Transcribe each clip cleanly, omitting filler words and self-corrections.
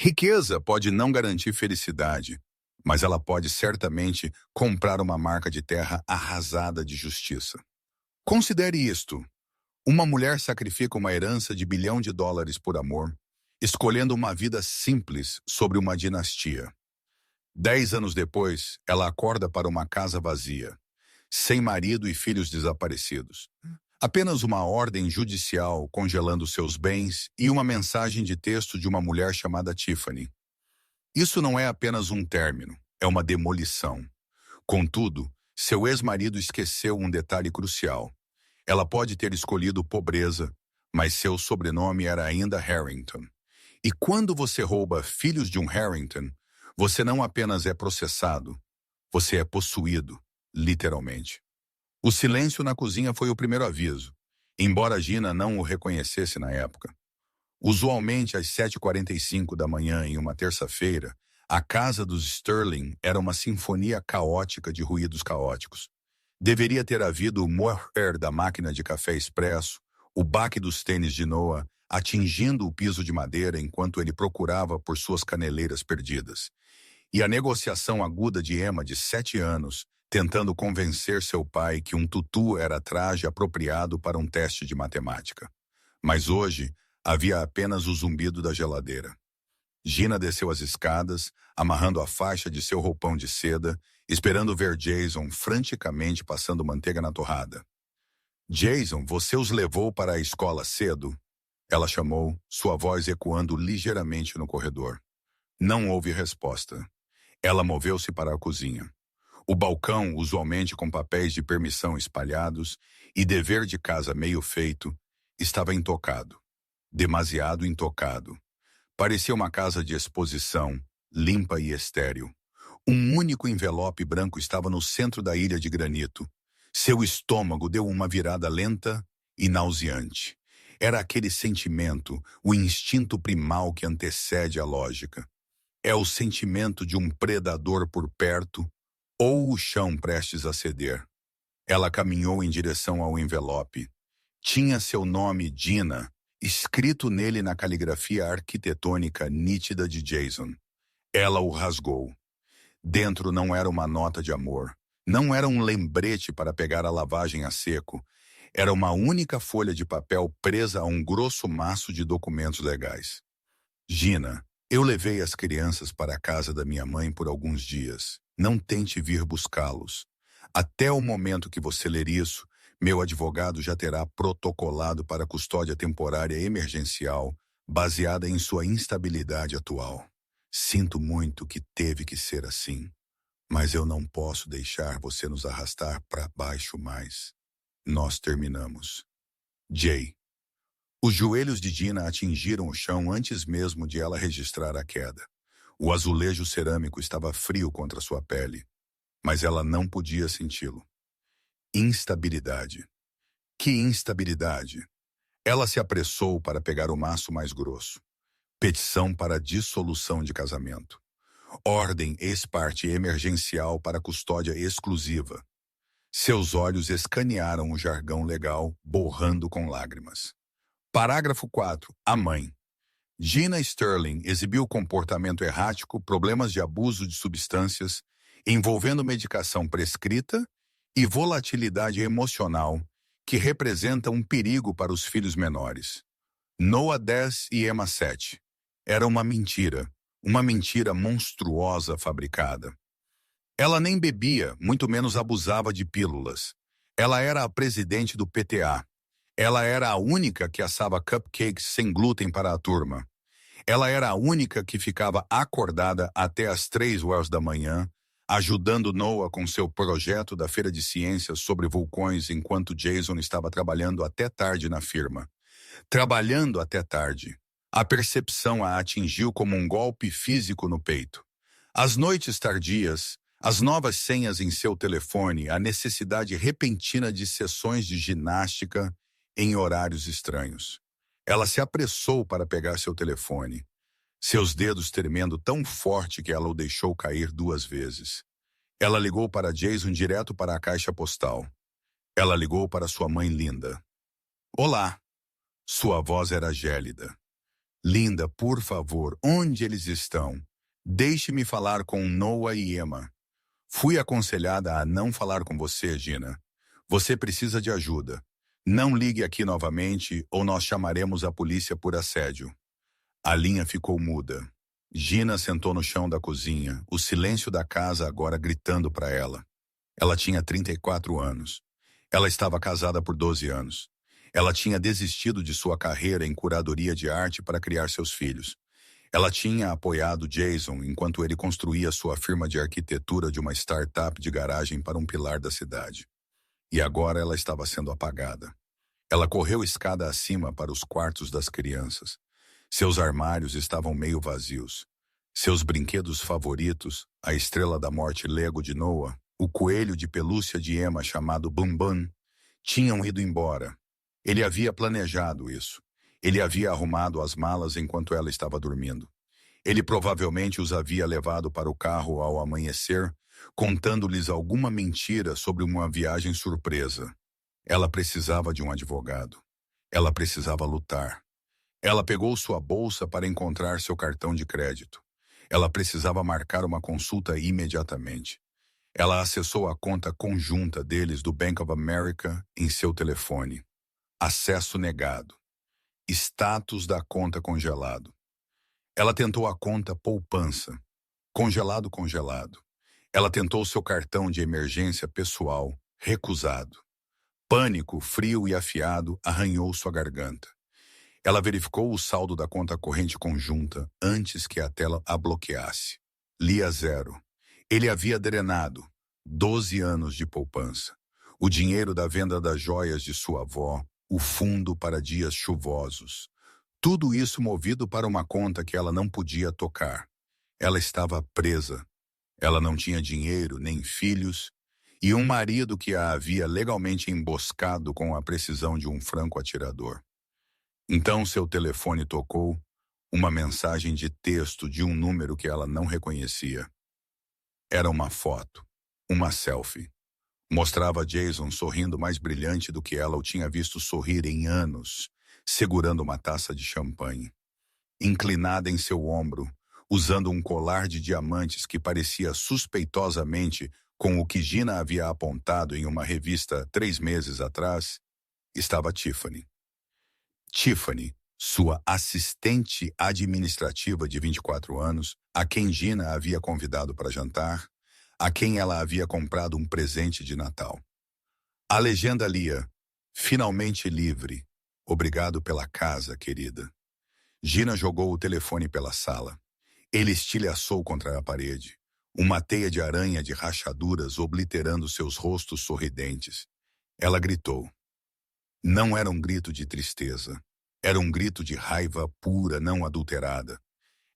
Riqueza pode não garantir felicidade, mas ela pode certamente comprar uma marca de terra arrasada de justiça. Considere isto. Uma mulher sacrifica uma herança de US$ 1 bilhão por amor, escolhendo uma vida simples sobre uma dinastia. 10 anos depois, ela acorda para uma casa vazia, sem marido e filhos desaparecidos. Apenas uma ordem judicial congelando seus bens e uma mensagem de texto de uma mulher chamada Tiffany. Isso não é apenas um término, é uma demolição. Contudo, seu ex-marido esqueceu um detalhe crucial. Ela pode ter escolhido pobreza, mas seu sobrenome era ainda Harrington. E quando você rouba filhos de um Harrington, você não apenas é processado, você é possuído, literalmente. O silêncio na cozinha foi o primeiro aviso, embora Gina não o reconhecesse na época. Usualmente às 7h45 da manhã em uma terça-feira, a casa dos Sterling era uma sinfonia caótica de ruídos caóticos. Deveria ter havido o morrer da máquina de café expresso, o baque dos tênis de Noah atingindo o piso de madeira enquanto ele procurava por suas caneleiras perdidas. E a negociação aguda de Emma, de 7 anos, tentando convencer seu pai que um tutu era traje apropriado para um teste de matemática. Mas hoje, havia apenas o zumbido da geladeira. Gina desceu as escadas, amarrando a faixa de seu roupão de seda, esperando ver Jason franticamente passando manteiga na torrada. "Jason, você os levou para a escola cedo?" Ela chamou, sua voz ecoando ligeiramente no corredor. Não houve resposta. Ela moveu-se para a cozinha. O balcão, usualmente com papéis de permissão espalhados e dever de casa meio feito, estava intocado. Demasiado intocado. Parecia uma casa de exposição, limpa e estéril. Um único envelope branco estava no centro da ilha de granito. Seu estômago deu uma virada lenta e nauseante. Era aquele sentimento, o instinto primal que antecede a lógica. É o sentimento de um predador por perto ou o chão prestes a ceder. Ela caminhou em direção ao envelope. Tinha seu nome, Gina, escrito nele na caligrafia arquitetônica nítida de Jason. Ela o rasgou. Dentro não era uma nota de amor. Não era um lembrete para pegar a lavagem a seco. Era uma única folha de papel presa a um grosso maço de documentos legais. "Gina, eu levei as crianças para a casa da minha mãe por alguns dias. Não tente vir buscá-los. Até o momento que você ler isso, meu advogado já terá protocolado para custódia temporária emergencial, baseada em sua instabilidade atual. Sinto muito que teve que ser assim, mas eu não posso deixar você nos arrastar para baixo mais. Nós terminamos. Jay." Os joelhos de Gina atingiram o chão antes mesmo de ela registrar a queda. O azulejo cerâmico estava frio contra sua pele, mas ela não podia senti-lo. Instabilidade. Que instabilidade! Ela se apressou para pegar o maço mais grosso. Petição para dissolução de casamento. Ordem ex-parte emergencial para custódia exclusiva. Seus olhos escanearam o jargão legal, borrando com lágrimas. Parágrafo 4. A mãe. Gina Sterling exibiu comportamento errático, problemas de abuso de substâncias, envolvendo medicação prescrita e volatilidade emocional, que representa um perigo para os filhos menores. Noah 10 e Emma 7. Era uma mentira monstruosa fabricada. Ela nem bebia, muito menos abusava de pílulas. Ela era a presidente do PTA. Ela era a única que assava cupcakes sem glúten para a turma. Ela era a única que ficava acordada até as 3 horas da manhã, ajudando Noah com seu projeto da Feira de Ciências sobre vulcões enquanto Jason estava trabalhando até tarde na firma. Trabalhando até tarde. A percepção a atingiu como um golpe físico no peito. As noites tardias, as novas senhas em seu telefone, a necessidade repentina de sessões de ginástica em horários estranhos. Ela se apressou para pegar seu telefone, seus dedos tremendo tão forte que ela o deixou cair 2 vezes. Ela ligou para Jason direto para a caixa postal. Ela ligou para sua mãe linda. "Olá." Sua voz era gélida. Linda, por favor, onde eles estão? Deixe-me falar com Noah e Emma. Fui aconselhada a não falar com você, Gina. Você precisa de ajuda. Não ligue aqui novamente ou nós chamaremos a polícia por assédio. A linha ficou muda. Gina sentou no chão da cozinha, o silêncio da casa agora gritando para ela. Ela tinha 34 anos. Ela estava casada por 12 anos. Ela tinha desistido de sua carreira em curadoria de arte para criar seus filhos. Ela tinha apoiado Jason enquanto ele construía sua firma de arquitetura de uma startup de garagem para um pilar da cidade. E agora ela estava sendo apagada. Ela correu escada acima para os quartos das crianças. Seus armários estavam meio vazios. Seus brinquedos favoritos, a estrela da morte Lego de Noah, o coelho de pelúcia de Emma chamado Bum Bum, tinham ido embora. Ele havia planejado isso. Ele havia arrumado as malas enquanto ela estava dormindo. Ele provavelmente os havia levado para o carro ao amanhecer, contando-lhes alguma mentira sobre uma viagem surpresa. Ela precisava de um advogado. Ela precisava lutar. Ela pegou sua bolsa para encontrar seu cartão de crédito. Ela precisava marcar uma consulta imediatamente. Ela acessou a conta conjunta deles do Bank of America em seu telefone. Acesso negado. Status da conta congelado. Ela tentou a conta poupança. Congelado. Ela tentou seu cartão de emergência pessoal. Recusado. Pânico, frio e afiado arranhou sua garganta. Ela verificou o saldo da conta corrente conjunta antes que a tela a bloqueasse. Lia 0. Ele havia drenado 12 anos de poupança. O dinheiro da venda das joias de sua avó, o fundo para dias chuvosos. Tudo isso movido para uma conta que ela não podia tocar. Ela estava presa. Ela não tinha dinheiro, nem filhos, e um marido que a havia legalmente emboscado com a precisão de um franco-atirador. Então seu telefone tocou, uma mensagem de texto de um número que ela não reconhecia. Era uma foto, uma selfie. Mostrava Jason sorrindo mais brilhante do que ela o tinha visto sorrir em anos, segurando uma taça de champanhe. Inclinada em seu ombro, usando um colar de diamantes que parecia suspeitosamente com o que Gina havia apontado em uma revista 3 meses atrás, estava Tiffany. Tiffany, sua assistente administrativa de 24 anos, a quem Gina havia convidado para jantar, a quem ela havia comprado um presente de Natal. A legenda lia: finalmente livre. Obrigado pela casa, querida. Gina jogou o telefone pela sala. Ele estilhaçou contra a parede. Uma teia de aranha de rachaduras obliterando seus rostos sorridentes. Ela gritou. Não era um grito de tristeza. Era um grito de raiva pura, não adulterada.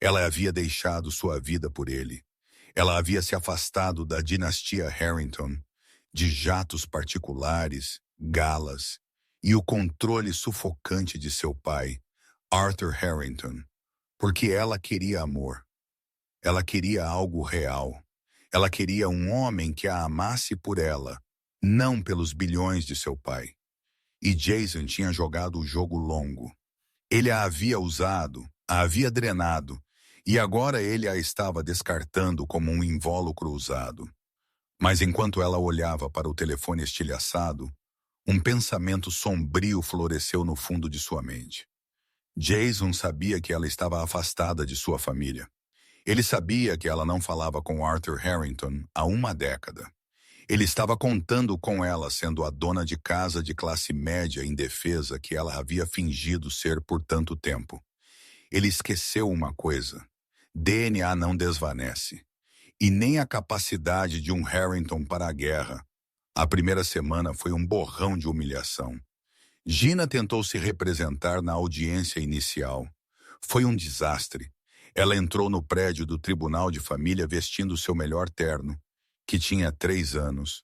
Ela havia deixado sua vida por ele. Ela havia se afastado da dinastia Harrington, de jatos particulares, galas, e o controle sufocante de seu pai, Arthur Harrington, porque ela queria amor. Ela queria algo real. Ela queria um homem que a amasse por ela, não pelos bilhões de seu pai. E Jason tinha jogado o jogo longo. Ele a havia usado, a havia drenado, e agora ele a estava descartando como um invólucro usado. Mas enquanto ela olhava para o telefone estilhaçado, um pensamento sombrio floresceu no fundo de sua mente. Jason sabia que ela estava afastada de sua família. Ele sabia que ela não falava com Arthur Harrington há uma década. Ele estava contando com ela sendo a dona de casa de classe média indefesa que ela havia fingido ser por tanto tempo. Ele esqueceu uma coisa. DNA não desvanece. E nem a capacidade de um Harrington para a guerra. A primeira semana foi um borrão de humilhação. Gina tentou se representar na audiência inicial. Foi um desastre. Ela entrou no prédio do Tribunal de Família vestindo seu melhor terno, que tinha 3 anos,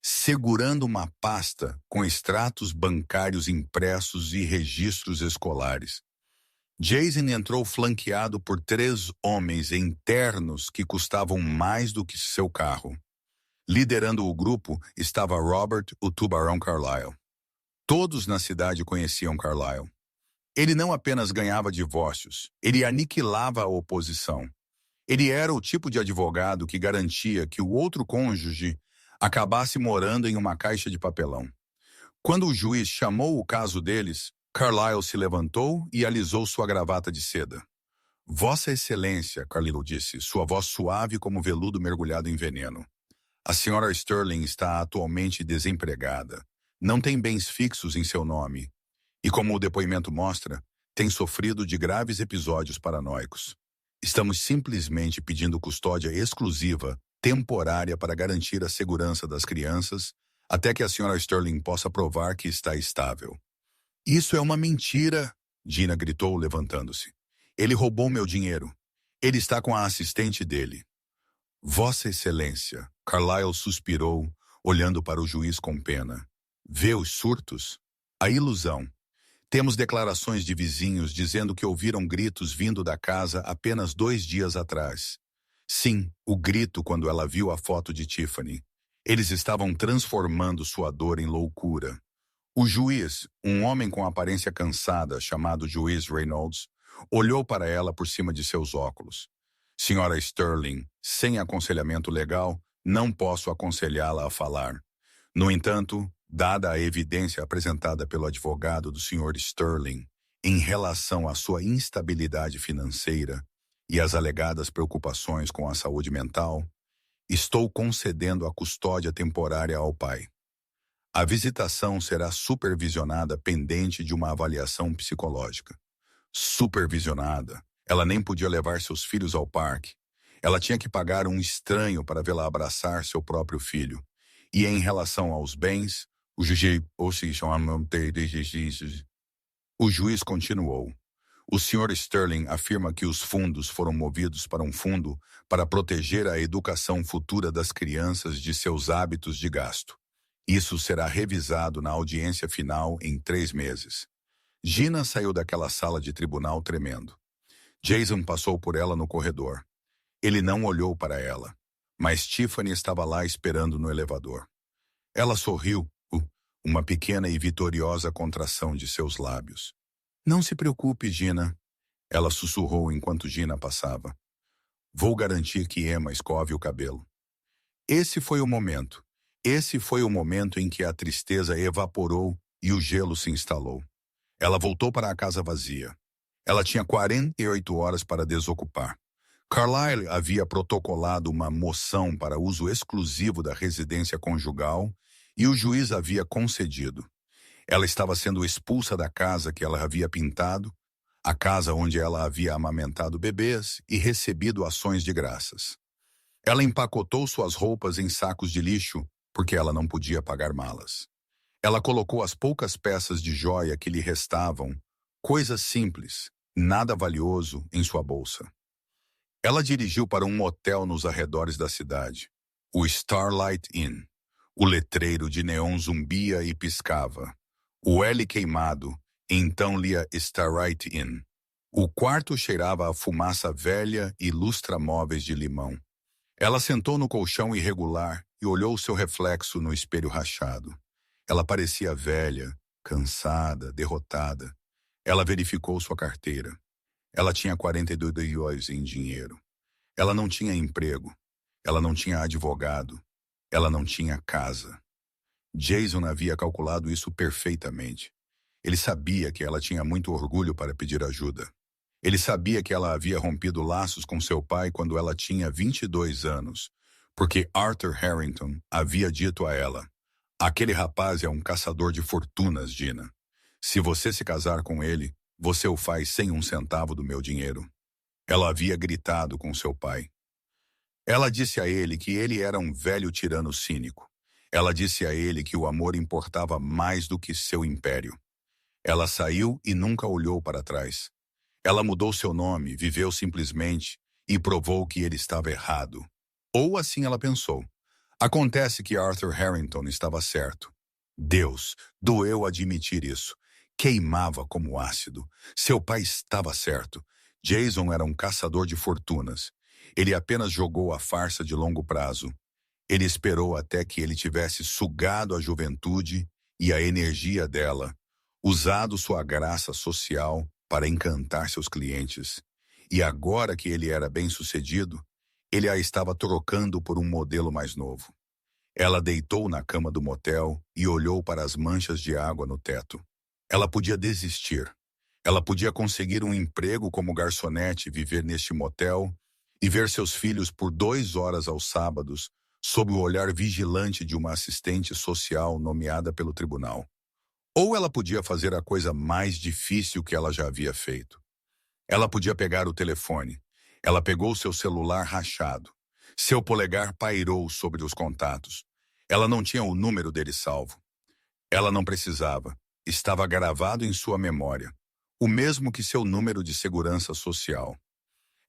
segurando uma pasta com extratos bancários impressos e registros escolares. Jason entrou flanqueado por 3 homens em ternos que custavam mais do que seu carro. Liderando o grupo estava Robert, o Tubarão Carlyle. Todos na cidade conheciam Carlyle. Ele não apenas ganhava divórcios, ele aniquilava a oposição. Ele era o tipo de advogado que garantia que o outro cônjuge acabasse morando em uma caixa de papelão. Quando o juiz chamou o caso deles, Carlyle se levantou e alisou sua gravata de seda. Vossa Excelência, Carlyle disse, sua voz suave como veludo mergulhado em veneno. A senhora Sterling está atualmente desempregada. Não tem bens fixos em seu nome. E como o depoimento mostra, tem sofrido de graves episódios paranoicos. Estamos simplesmente pedindo custódia exclusiva, temporária para garantir a segurança das crianças, até que a senhora Sterling possa provar que está estável. Isso é uma mentira, Gina gritou, levantando-se. Ele roubou meu dinheiro. Ele está com a assistente dele. Vossa Excelência, Carlyle suspirou, olhando para o juiz com pena. Vê os surtos? A ilusão. Temos declarações de vizinhos dizendo que ouviram gritos vindo da casa apenas 2 dias atrás. Sim, o grito quando ela viu a foto de Tiffany. Eles estavam transformando sua dor em loucura. O juiz, um homem com aparência cansada, chamado juiz Reynolds, olhou para ela por cima de seus óculos. Senhora Sterling, sem aconselhamento legal, não posso aconselhá-la a falar. No entanto, dada a evidência apresentada pelo advogado do Sr. Sterling em relação à sua instabilidade financeira e as alegadas preocupações com a saúde mental, estou concedendo a custódia temporária ao pai. A visitação será supervisionada pendente de uma avaliação psicológica. Supervisionada. Ela nem podia levar seus filhos ao parque. Ela tinha que pagar um estranho para vê-la abraçar seu próprio filho. E em relação aos bens, o juiz continuou. O Sr. Sterling afirma que os fundos foram movidos para um fundo para proteger a educação futura das crianças de seus hábitos de gasto. Isso será revisado na audiência final em 3 meses. Gina saiu daquela sala de tribunal tremendo. Jason passou por ela no corredor. Ele não olhou para ela, mas Tiffany estava lá esperando no elevador. Ela sorriu, uma pequena e vitoriosa contração de seus lábios. Não se preocupe, Gina, ela sussurrou enquanto Gina passava. Vou garantir que Emma escove o cabelo. Esse foi o momento. Esse foi o momento em que a tristeza evaporou e o gelo se instalou. Ela voltou para a casa vazia. Ela tinha 48 horas para desocupar. Carlyle havia protocolado uma moção para uso exclusivo da residência conjugal e o juiz havia concedido. Ela estava sendo expulsa da casa que ela havia pintado, a casa onde ela havia amamentado bebês e recebido ações de graças. Ela empacotou suas roupas em sacos de lixo porque ela não podia pagar malas. Ela colocou as poucas peças de joia que lhe restavam, coisas simples, nada valioso, em sua bolsa. Ela dirigiu para um motel nos arredores da cidade, o Starlight Inn. O letreiro de neon zumbia e piscava. O L queimado, então lia Starlight Inn. O quarto cheirava a fumaça velha e lustramóveis de limão. Ela sentou no colchão irregular e olhou seu reflexo no espelho rachado. Ela parecia velha, cansada, derrotada. Ela verificou sua carteira. Ela tinha 42 dias em dinheiro. Ela não tinha emprego. Ela não tinha advogado. Ela não tinha casa. Jason havia calculado isso perfeitamente. Ele sabia que ela tinha muito orgulho para pedir ajuda. Ele sabia que ela havia rompido laços com seu pai quando ela tinha 22 anos, porque Arthur Harrington havia dito a ela: aquele rapaz é um caçador de fortunas, Gina. Se você se casar com ele, você o faz sem um centavo do meu dinheiro. Ela havia gritado com seu pai. Ela disse a ele que ele era um velho tirano cínico. Ela disse a ele que o amor importava mais do que seu império. Ela saiu e nunca olhou para trás. Ela mudou seu nome, viveu simplesmente e provou que ele estava errado. Ou assim ela pensou. Acontece que Arthur Harrington estava certo. Deus, doeu admitir isso. Queimava como ácido. Seu pai estava certo. Jason era um caçador de fortunas. Ele apenas jogou a farsa de longo prazo. Ele esperou até que ele tivesse sugado a juventude e a energia dela, usado sua graça social para encantar seus clientes. E agora que ele era bem-sucedido, ele a estava trocando por um modelo mais novo. Ela deitou na cama do motel e olhou para as manchas de água no teto. Ela podia desistir. Ela podia conseguir um emprego como garçonete e viver neste motel e ver seus filhos por 2 horas aos sábados, sob o olhar vigilante de uma assistente social nomeada pelo tribunal. Ou ela podia fazer a coisa mais difícil que ela já havia feito. Ela podia pegar o telefone. Ela pegou seu celular rachado. Seu polegar pairou sobre os contatos. Ela não tinha o número dele salvo. Ela não precisava. Estava gravado em sua memória. O mesmo que seu número de segurança social.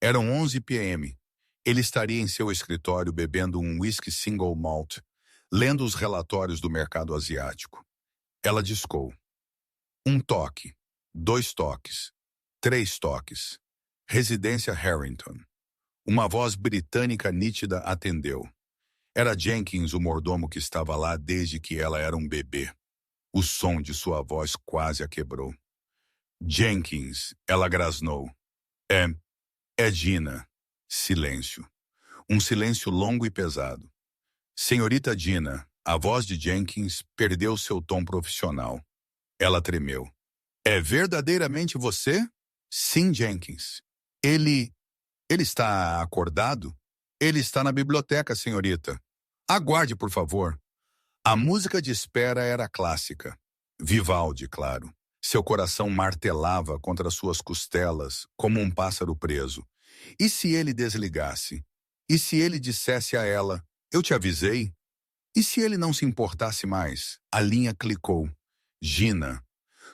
Eram 11 p.m. Ele estaria em seu escritório bebendo um whisky single malt, lendo os relatórios do mercado asiático. Ela discou. 1 toque, 2 toques, 3 toques. Residência Harrington. Uma voz britânica nítida atendeu. Era Jenkins, o mordomo que estava lá desde que ela era um bebê. O som de sua voz quase a quebrou. Jenkins, ela grasnou. É Gina. Silêncio. Um silêncio longo e pesado. Senhorita Gina, a voz de Jenkins perdeu seu tom profissional. Ela tremeu. É verdadeiramente você? Sim, Jenkins. Ele está acordado? Ele está na biblioteca, senhorita. Aguarde, por favor. A música de espera era clássica. Vivaldi, claro. Seu coração martelava contra suas costelas, como um pássaro preso. E se ele desligasse? E se ele dissesse a ela, eu te avisei? E se ele não se importasse mais? A linha clicou. Gina.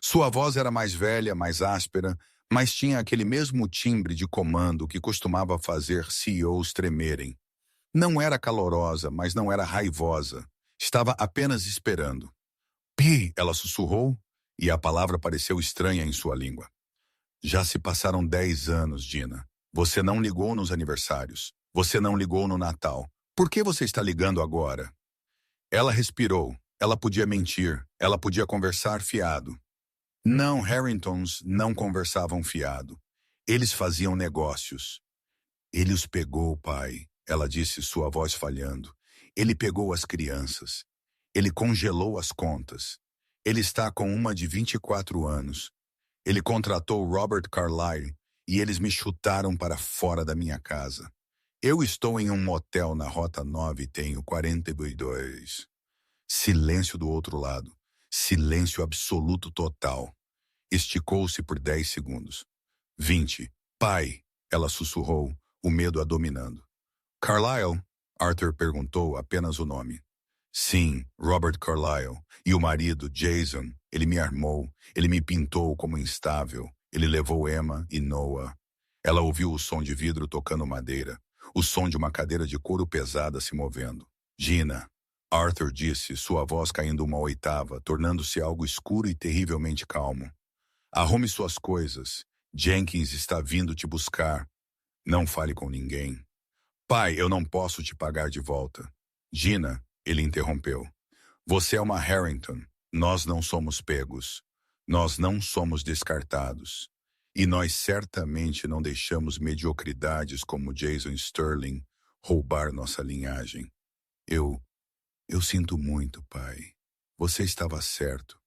Sua voz era mais velha, mais áspera, mas tinha aquele mesmo timbre de comando que costumava fazer CEOs tremerem. Não era calorosa, mas não era raivosa. Estava apenas esperando. Pi, ela sussurrou, e a palavra pareceu estranha em sua língua. Já se passaram 10 anos, Gina. Você não ligou nos aniversários. Você não ligou no Natal. Por que você está ligando agora? Ela respirou. Ela podia mentir. Ela podia conversar fiado. Não, Harringtons não conversavam fiado. Eles faziam negócios. Ele os pegou, pai, ela disse, sua voz falhando. Ele pegou as crianças. Ele congelou as contas. Ele está com uma de 24 anos. Ele contratou Robert Carlyle e eles me chutaram para fora da minha casa. Eu estou em um motel na Rota 9 e tenho 42. Silêncio do outro lado. Silêncio absoluto total. Esticou-se por 10 segundos. 20. Pai, ela sussurrou, o medo a dominando. Carlyle? Arthur perguntou apenas o nome. Sim, Robert Carlyle. E o marido, Jason, ele me armou, ele me pintou como instável. Ele levou Emma e Noah. Ela ouviu o som de vidro tocando madeira, o som de uma cadeira de couro pesada se movendo. Gina, Arthur disse, sua voz caindo uma oitava, tornando-se algo escuro e terrivelmente calmo. Arrume suas coisas. Jenkins está vindo te buscar. Não fale com ninguém. Pai, eu não posso te pagar de volta. Gina, ele interrompeu. Você é uma Harrington. Nós não somos pegos. Nós não somos descartados. E nós certamente não deixamos mediocridades como Jason Sterling roubar nossa linhagem. Eu sinto muito, pai. Você estava certo.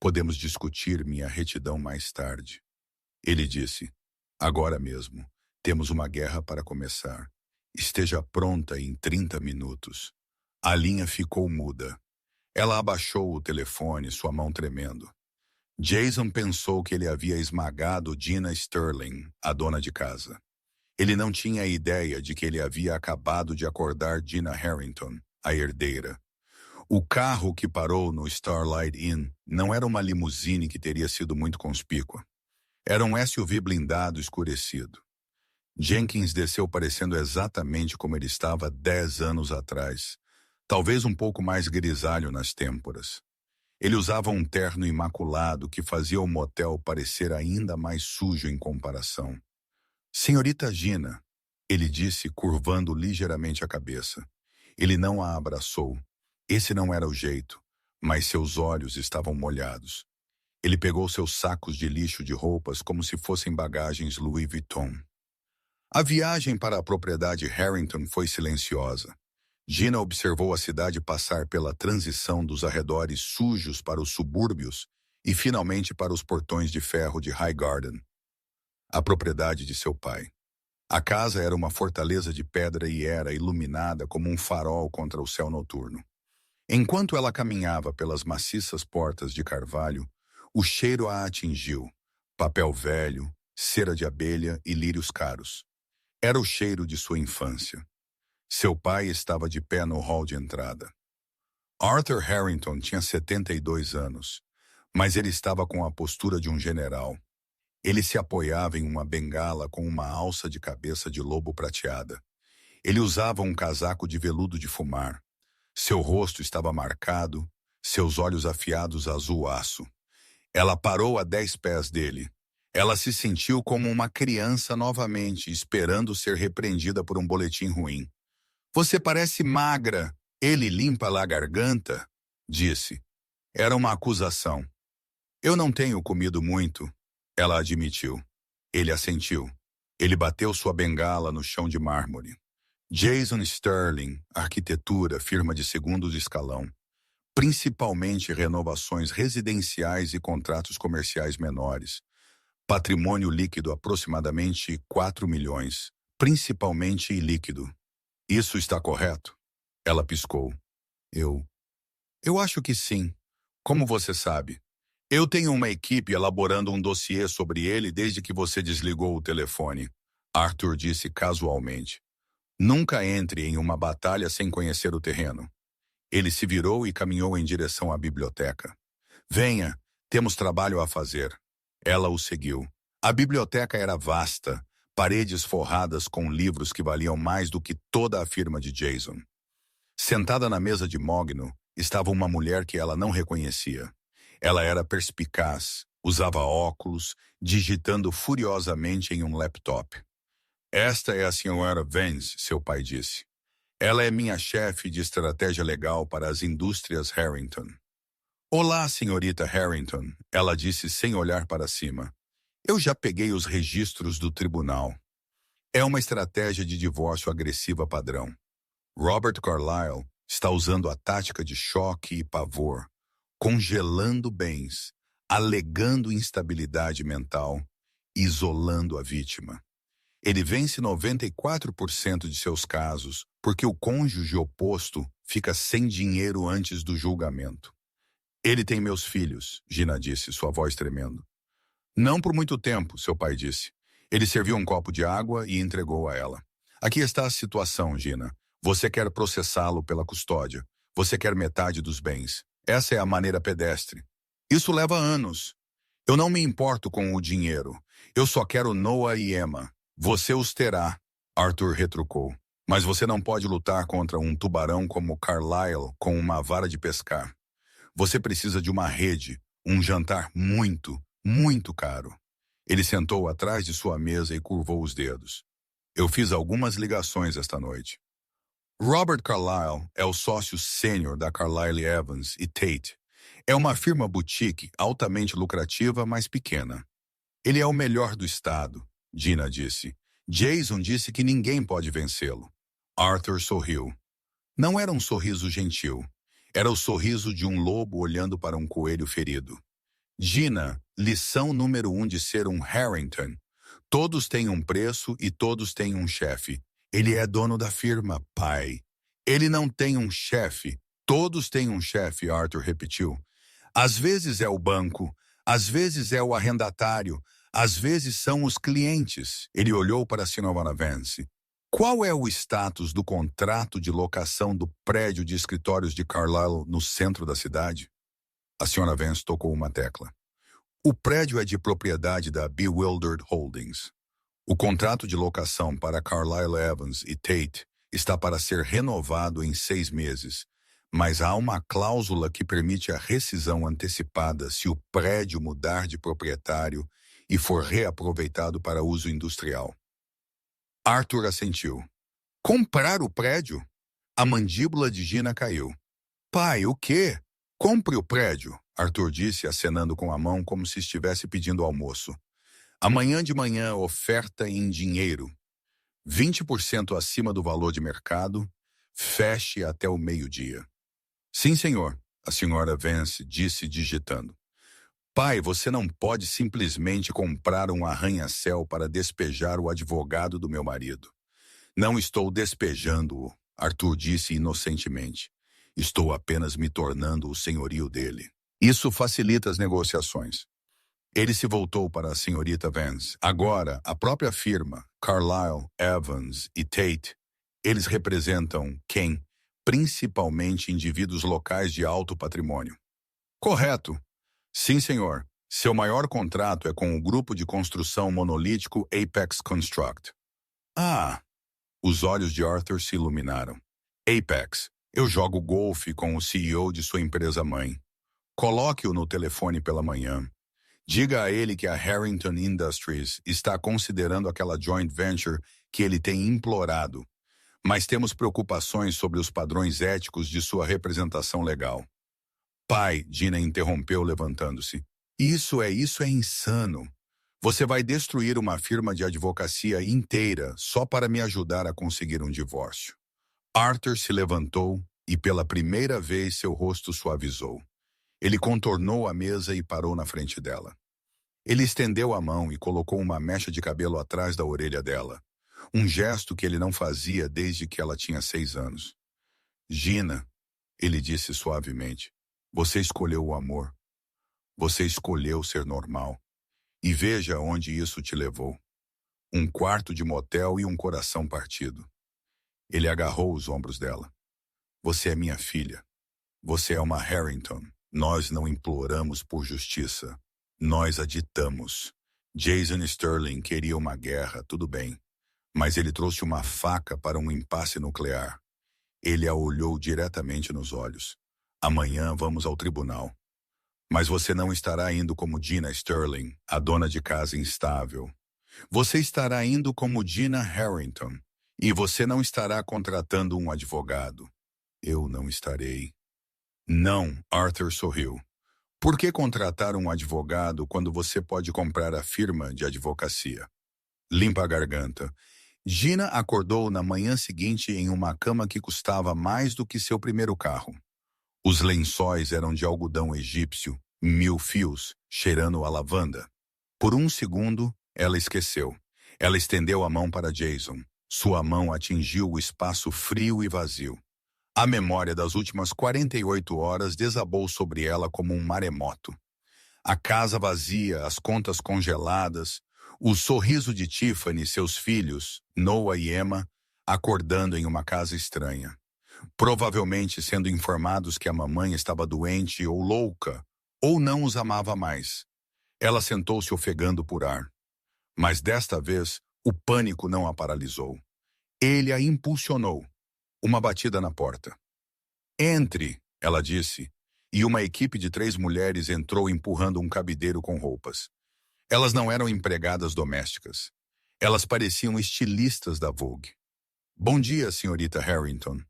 Podemos discutir minha retidão mais tarde. Ele disse, agora mesmo, temos uma guerra para começar. Esteja pronta em 30 minutos. A linha ficou muda. Ela abaixou o telefone, sua mão tremendo. Jason pensou que ele havia esmagado Gina Sterling, a dona de casa. Ele não tinha ideia de que ele havia acabado de acordar Gina Harrington, a herdeira. O carro que parou no Starlight Inn não era uma limusine que teria sido muito conspícua. Era um SUV blindado escurecido. Jenkins desceu parecendo exatamente como ele estava 10 anos atrás, talvez um pouco mais grisalho nas têmporas. Ele usava um terno imaculado que fazia o motel parecer ainda mais sujo em comparação. Senhorita Gina, ele disse, curvando ligeiramente a cabeça. Ele não a abraçou. Esse não era o jeito, mas seus olhos estavam molhados. Ele pegou seus sacos de lixo de roupas como se fossem bagagens Louis Vuitton. A viagem para a propriedade Harrington foi silenciosa. Gina observou a cidade passar pela transição dos arredores sujos para os subúrbios e finalmente para os portões de ferro de Highgarden, a propriedade de seu pai. A casa era uma fortaleza de pedra e era iluminada como um farol contra o céu noturno. Enquanto ela caminhava pelas maciças portas de carvalho, o cheiro a atingiu: papel velho, cera de abelha e lírios caros. Era o cheiro de sua infância. Seu pai estava de pé no hall de entrada. Arthur Harrington tinha 72 anos, mas ele estava com a postura de um general. Ele se apoiava em uma bengala com uma alça de cabeça de lobo prateada. Ele usava um casaco de veludo de fumar. Seu rosto estava marcado, seus olhos afiados azul aço. Ela parou a 10 pés dele. Ela se sentiu como uma criança novamente, esperando ser repreendida por um boletim ruim. Você parece magra. Ele limpa-lhe a garganta, disse. Era uma acusação. Eu não tenho comido muito, ela admitiu. Ele assentiu. Ele bateu sua bengala no chão de mármore. Jason Sterling, arquitetura, firma de segundo escalão. Principalmente renovações residenciais e contratos comerciais menores. Patrimônio líquido aproximadamente 4 milhões, principalmente ilíquido. Isso está correto? Ela piscou. Eu acho que sim. Como você sabe? Eu tenho uma equipe elaborando um dossiê sobre ele desde que você desligou o telefone, Arthur disse casualmente. Nunca entre em uma batalha sem conhecer o terreno. Ele se virou e caminhou em direção à biblioteca. Venha, temos trabalho a fazer. Ela o seguiu. A biblioteca era vasta, paredes forradas com livros que valiam mais do que toda a firma de Jason. Sentada na mesa de mogno, estava uma mulher que ela não reconhecia. Ela era perspicaz, usava óculos, digitando furiosamente em um laptop. Esta é a senhora Vance, seu pai disse. Ela é minha chefe de estratégia legal para as indústrias Harrington. Olá, senhorita Harrington, ela disse sem olhar para cima. Eu já peguei os registros do tribunal. É uma estratégia de divórcio agressiva padrão. Robert Carlyle está usando a tática de choque e pavor, congelando bens, alegando instabilidade mental, isolando a vítima. Ele vence 94% de seus casos porque o cônjuge oposto fica sem dinheiro antes do julgamento. Ele tem meus filhos, Gina disse, sua voz tremendo. Não por muito tempo, seu pai disse. Ele serviu um copo de água e entregou a ela. Aqui está a situação, Gina. Você quer processá-lo pela custódia. Você quer metade dos bens. Essa é a maneira pedestre. Isso leva anos. Eu não me importo com o dinheiro. Eu só quero Noah e Emma. Você os terá, Arthur retrucou. Mas você não pode lutar contra um tubarão como Carlyle com uma vara de pescar. Você precisa de uma rede, um jantar muito caro. Ele sentou atrás de sua mesa e curvou os dedos. Eu fiz algumas ligações esta noite. Robert Carlyle é o sócio sênior da Carlyle Evans e Tate. É uma firma boutique altamente lucrativa, mas pequena. Ele é o melhor do estado, Gina disse. Jason disse que ninguém pode vencê-lo. Arthur sorriu. Não era um sorriso gentil. Era o sorriso de um lobo olhando para um coelho ferido. Gina, lição número 1 de ser um Harrington. Todos têm um preço e todos têm um chefe. Ele é dono da firma, pai. Ele não tem um chefe. Todos têm um chefe, Arthur repetiu. Às vezes é o banco, às vezes é o arrendatário, às vezes são os clientes. Ele olhou para a senhora Vance. Qual é o status do contrato de locação do prédio de escritórios de Carlyle no centro da cidade? A senhora Vance tocou uma tecla. O prédio é de propriedade da Bewildered Holdings. O contrato de locação para Carlyle Evans e Tate está para ser renovado em 6 meses, mas há uma cláusula que permite a rescisão antecipada se o prédio mudar de proprietário e for reaproveitado para uso industrial. Arthur assentiu. Comprar o prédio? A mandíbula de Gina caiu. Pai, o quê? Compre o prédio. Arthur disse, acenando com a mão como se estivesse pedindo almoço. Amanhã de manhã, oferta em dinheiro. 20% acima do valor de mercado. Feche até o meio-dia. Sim, senhor, a senhora Vance disse digitando. Pai, você não pode simplesmente comprar um arranha-céu para despejar o advogado do meu marido. Não estou despejando-o, Arthur disse inocentemente. Estou apenas me tornando o senhorio dele. Isso facilita as negociações. Ele se voltou para a senhorita Vance. Agora, a própria firma, Carlyle, Evans e Tate, eles representam quem? Principalmente indivíduos locais de alto patrimônio. Correto. Sim, senhor. Seu maior contrato é com o grupo de construção monolítico Apex Construct. Ah! Os olhos de Arthur se iluminaram. Apex. Eu jogo golfe com o CEO de sua empresa-mãe. Coloque-o no telefone pela manhã. Diga a ele que a Harrington Industries está considerando aquela joint venture que ele tem implorado, mas temos preocupações sobre os padrões éticos de sua representação legal. Pai, Gina interrompeu levantando-se. Isso é insano. Você vai destruir uma firma de advocacia inteira só para me ajudar a conseguir um divórcio. Arthur se levantou e pela primeira vez seu rosto suavizou. Ele contornou a mesa e parou na frente dela. Ele estendeu a mão e colocou uma mecha de cabelo atrás da orelha dela. Um gesto que ele não fazia desde que ela tinha 6 anos. Gina, ele disse suavemente, você escolheu o amor. Você escolheu ser normal. E veja onde isso te levou. Um quarto de motel e um coração partido. Ele agarrou os ombros dela. Você é minha filha. Você é uma Harrington. Nós não imploramos por justiça. Nós a ditamos. Jason Sterling queria uma guerra, tudo bem. Mas ele trouxe uma faca para um impasse nuclear. Ele a olhou diretamente nos olhos. Amanhã vamos ao tribunal. Mas você não estará indo como Gina Sterling, a dona de casa instável. Você estará indo como Gina Harrington. E você não estará contratando um advogado. Eu não estarei. Não, Arthur sorriu. Por que contratar um advogado quando você pode comprar a firma de advocacia? Limpa a garganta. Gina acordou na manhã seguinte em uma cama que custava mais do que seu primeiro carro. Os lençóis eram de algodão egípcio, 1000 fios, cheirando a lavanda. Por um segundo, ela esqueceu. Ela estendeu a mão para Jason. Sua mão atingiu o espaço frio e vazio. A memória das últimas 48 horas desabou sobre ela como um maremoto. A casa vazia, as contas congeladas, o sorriso de Tiffany e seus filhos, Noah e Emma, acordando em uma casa estranha. Provavelmente sendo informados que a mamãe estava doente ou louca, ou não os amava mais. Ela sentou-se ofegando por ar. Mas desta vez, o pânico não a paralisou. Ele a impulsionou. Uma batida na porta. Entre, ela disse, e uma equipe de 3 mulheres entrou empurrando um cabideiro com roupas. Elas não eram empregadas domésticas. Elas pareciam estilistas da Vogue. Bom dia, senhorita Harrington.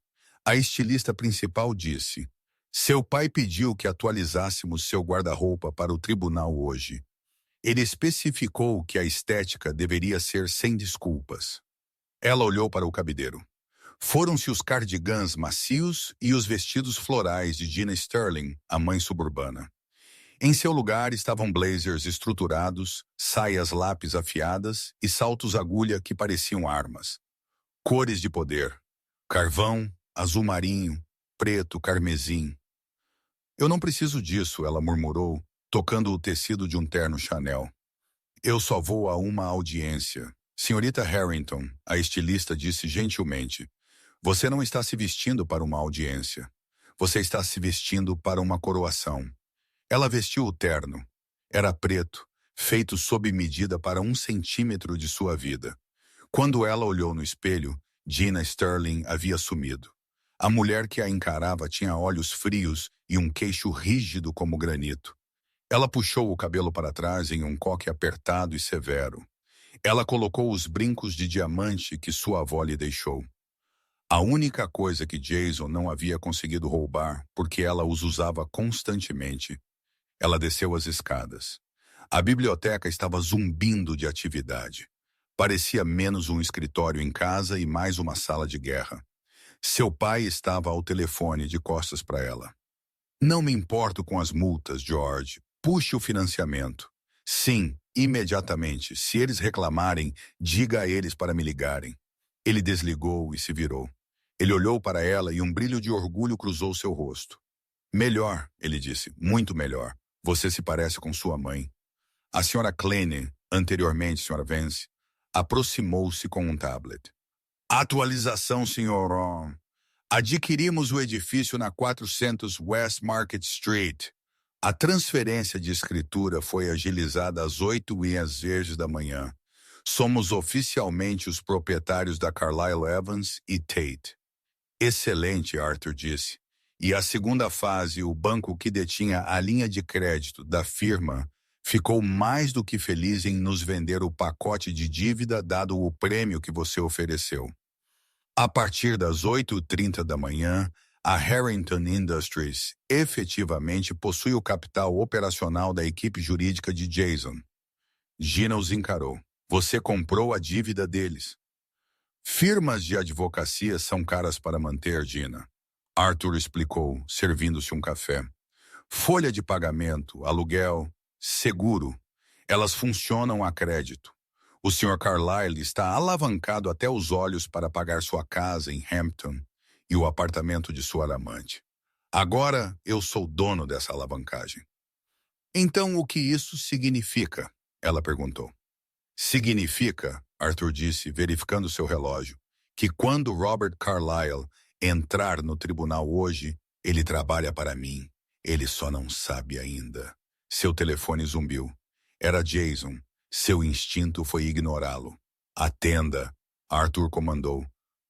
A estilista principal disse, seu pai pediu que atualizássemos seu guarda-roupa para o tribunal hoje. Ele especificou que a estética deveria ser sem desculpas. Ela olhou para o cabideiro. Foram-se os cardigans macios e os vestidos florais de Gina Sterling, a mãe suburbana. Em seu lugar estavam blazers estruturados, saias lápis afiadas e saltos agulha que pareciam armas. Cores de poder. Carvão, azul marinho, preto, carmesim. Eu não preciso disso, ela murmurou, tocando o tecido de um terno Chanel. Eu só vou a uma audiência. Senhorita Harrington, a estilista disse gentilmente, você não está se vestindo para uma audiência. Você está se vestindo para uma coroação. Ela vestiu o terno. Era preto, feito sob medida para 1 centímetro de sua vida. Quando ela olhou no espelho, Gina Sterling havia sumido. A mulher que a encarava tinha olhos frios e um queixo rígido como granito. Ela puxou o cabelo para trás em um coque apertado e severo. Ela colocou os brincos de diamante que sua avó lhe deixou. A única coisa que Jason não havia conseguido roubar, porque ela os usava constantemente. Ela desceu as escadas. A biblioteca estava zumbindo de atividade. Parecia menos um escritório em casa e mais uma sala de guerra. Seu pai estava ao telefone de costas para ela. Não me importo com as multas, George. Puxe o financiamento. Sim, imediatamente. Se eles reclamarem, diga a eles para me ligarem. Ele desligou e se virou. Ele olhou para ela e um brilho de orgulho cruzou seu rosto. Melhor, ele disse, muito melhor. Você se parece com sua mãe. A senhora Kleene, anteriormente senhora Vance, aproximou-se com um tablet. Atualização, senhor. Adquirimos o edifício na 400 West Market Street. A transferência de escritura foi agilizada às 8h da manhã. Somos oficialmente os proprietários da Carlyle Evans e Tate. Excelente, Arthur disse. E a segunda fase, o banco que detinha a linha de crédito da firma, ficou mais do que feliz em nos vender o pacote de dívida dado o prêmio que você ofereceu. A partir das 8h30 da manhã, a Harrington Industries efetivamente possui o capital operacional da equipe jurídica de Jason. Gina os encarou. Você comprou a dívida deles. Firmas de advocacia são caras para manter, Gina. Arthur explicou, servindo-se um café. Folha de pagamento, aluguel, seguro. Elas funcionam a crédito. O Sr. Carlyle está alavancado até os olhos para pagar sua casa em Hampton e o apartamento de sua amante. Agora eu sou dono dessa alavancagem. Então o que isso significa? Ela perguntou. Significa, Arthur disse, verificando seu relógio, que quando Robert Carlyle entrar no tribunal hoje, ele trabalha para mim. Ele só não sabe ainda. Seu telefone zumbiu. Era Jason. Seu instinto foi ignorá-lo. Atenda, Arthur comandou.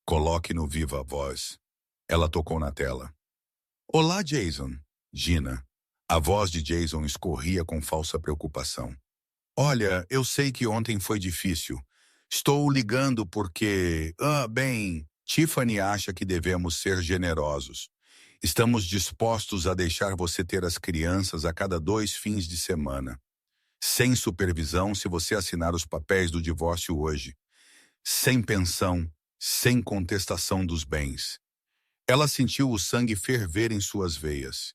Coloque no viva voz. Ela tocou na tela. Olá, Jason. Gina. A voz de Jason escorria com falsa preocupação. Olha, eu sei que ontem foi difícil. Estou ligando porque... Tiffany acha que devemos ser generosos. Estamos dispostos a deixar você ter as crianças a cada 2 fins de semana. Sem supervisão se você assinar os papéis do divórcio hoje. Sem pensão, sem contestação dos bens. Ela sentiu o sangue ferver em suas veias.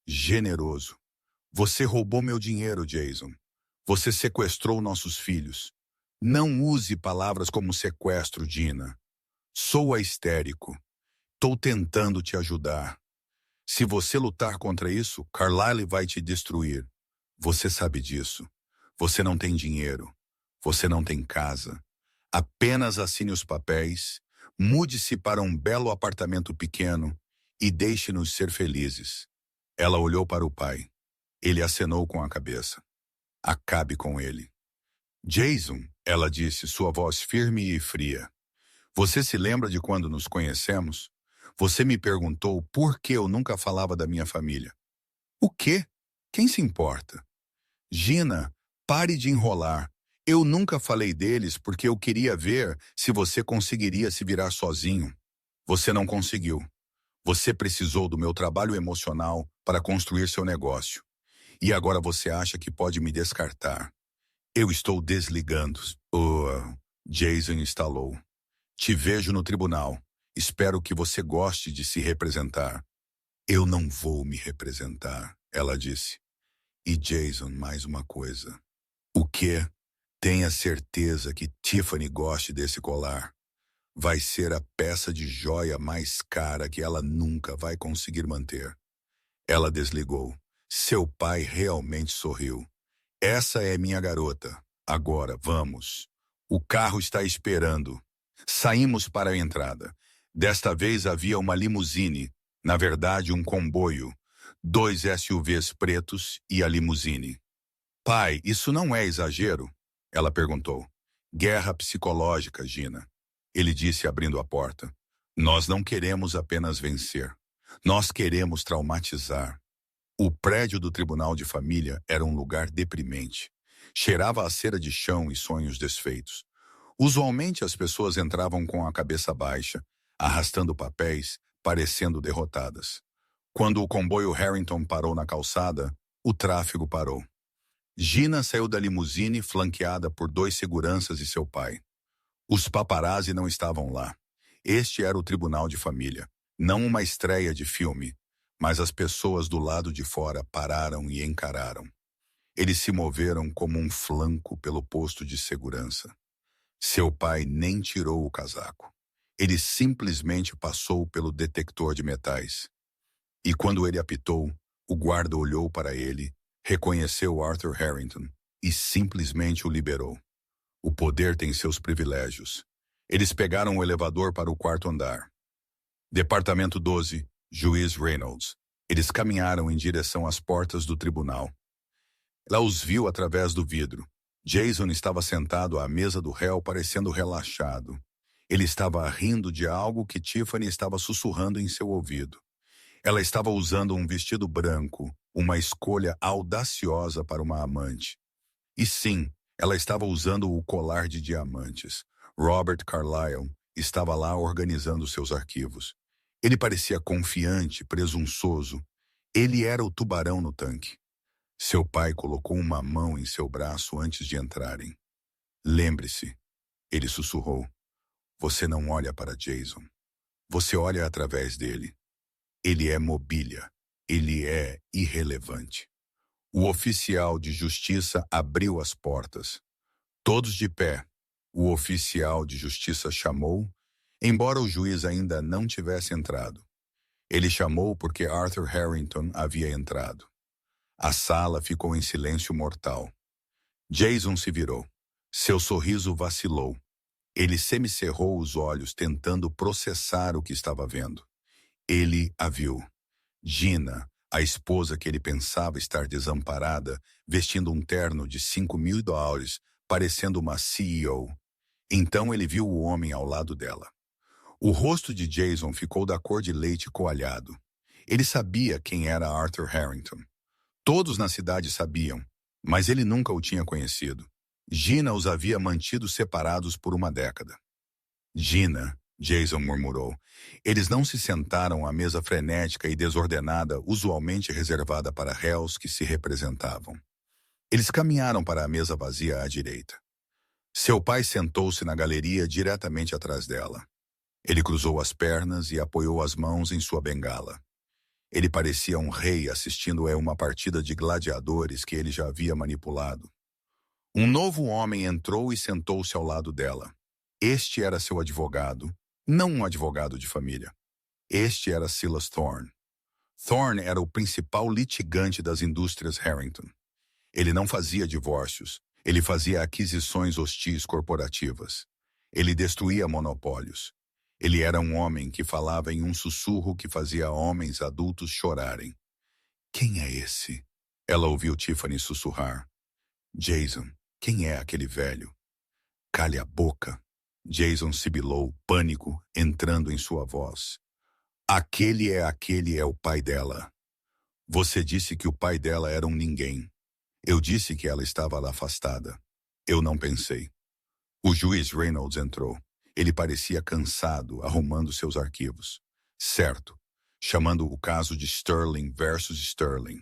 Generoso. Você roubou meu dinheiro, Jason. Você sequestrou nossos filhos. Não use palavras como sequestro, Gina. Soa histérico. Estou tentando te ajudar. Se você lutar contra isso, Carlyle vai te destruir. Você sabe disso. Você não tem dinheiro. Você não tem casa. Apenas assine os papéis, mude-se para um belo apartamento pequeno e deixe-nos ser felizes. Ela olhou para o pai. Ele acenou com a cabeça. Acabe com ele. Jason, ela disse, sua voz firme e fria. Você se lembra de quando nos conhecemos? Você me perguntou por que eu nunca falava da minha família. O quê? Quem se importa? Gina, pare de enrolar. Eu nunca falei deles porque eu queria ver se você conseguiria se virar sozinho. Você não conseguiu. Você precisou do meu trabalho emocional para construir seu negócio. E agora você acha que pode me descartar. Eu estou desligando. Jason estalou. Te vejo no tribunal. Espero que você goste de se representar. Eu não vou me representar, ela disse. E Jason, mais uma coisa. O quê? Tenha certeza que Tiffany goste desse colar. Vai ser a peça de joia mais cara que ela nunca vai conseguir manter. Ela desligou. Seu pai realmente sorriu. Essa é minha garota. Agora, vamos. O carro está esperando. Saímos para a entrada. Desta vez havia uma limusine, na verdade um comboio, 2 SUVs pretos e a limusine. Pai, isso não é exagero? Ela perguntou. Guerra psicológica, Gina. Ele disse abrindo a porta. Nós não queremos apenas vencer. Nós queremos traumatizar. O prédio do Tribunal de Família era um lugar deprimente. Cheirava a cera de chão e sonhos desfeitos. Usualmente as pessoas entravam com a cabeça baixa, arrastando papéis, parecendo derrotadas. Quando o comboio Harrington parou na calçada, o tráfego parou. Gina saiu da limusine flanqueada por 2 seguranças e seu pai. Os paparazzi não estavam lá. Este era o tribunal de família. Não uma estreia de filme, mas as pessoas do lado de fora pararam e encararam. Eles se moveram como um flanco pelo posto de segurança. Seu pai nem tirou o casaco. Ele simplesmente passou pelo detector de metais. E quando ele apitou, o guarda olhou para ele, reconheceu Arthur Harrington e simplesmente o liberou. O poder tem seus privilégios. Eles pegaram o elevador para o 4º andar. Departamento 12, Juiz Reynolds. Eles caminharam em direção às portas do tribunal. Ela os viu através do vidro. Jason estava sentado à mesa do réu, parecendo relaxado. Ele estava rindo de algo que Tiffany estava sussurrando em seu ouvido. Ela estava usando um vestido branco, uma escolha audaciosa para uma amante. E sim, ela estava usando o colar de diamantes. Robert Carlyle estava lá organizando seus arquivos. Ele parecia confiante, presunçoso. Ele era o tubarão no tanque. Seu pai colocou uma mão em seu braço antes de entrarem. Lembre-se, ele sussurrou. Você não olha para Jason. Você olha através dele. Ele é mobília. Ele é irrelevante. O oficial de justiça abriu as portas. Todos de pé. O oficial de justiça chamou, embora o juiz ainda não tivesse entrado. Ele chamou porque Arthur Harrington havia entrado. A sala ficou em silêncio mortal. Jason se virou. Seu sorriso vacilou. Ele semicerrou os olhos, tentando processar o que estava vendo. Ele a viu. Gina, a esposa que ele pensava estar desamparada, vestindo um terno de $5.000, parecendo uma CEO. Então ele viu o homem ao lado dela. O rosto de Jason ficou da cor de leite coalhado. Ele sabia quem era Arthur Harrington. Todos na cidade sabiam, mas ele nunca o tinha conhecido. Gina os havia mantido separados por uma década. Gina, Jason murmurou. Eles não se sentaram à mesa frenética e desordenada, usualmente reservada para réus que se representavam. Eles caminharam para a mesa vazia à direita. Seu pai sentou-se na galeria diretamente atrás dela. Ele cruzou as pernas e apoiou as mãos em sua bengala. Ele parecia um rei assistindo a uma partida de gladiadores que ele já havia manipulado. Um novo homem entrou e sentou-se ao lado dela. Este era seu advogado, não um advogado de família. Este era Silas Thorne. Thorne era o principal litigante das indústrias Harrington. Ele não fazia divórcios, ele fazia aquisições hostis corporativas. Ele destruía monopólios. Ele era um homem que falava em um sussurro que fazia homens adultos chorarem. Quem é esse? Ela ouviu Tiffany sussurrar. Jason, quem é aquele velho? Cale a boca. Jason sibilou, pânico, entrando em sua voz. Aquele é o pai dela. Você disse que o pai dela era um ninguém. Eu disse que ela estava lá afastada. Eu não pensei. O juiz Reynolds entrou. Ele parecia cansado, arrumando seus arquivos. Certo, chamando o caso de Sterling versus Sterling.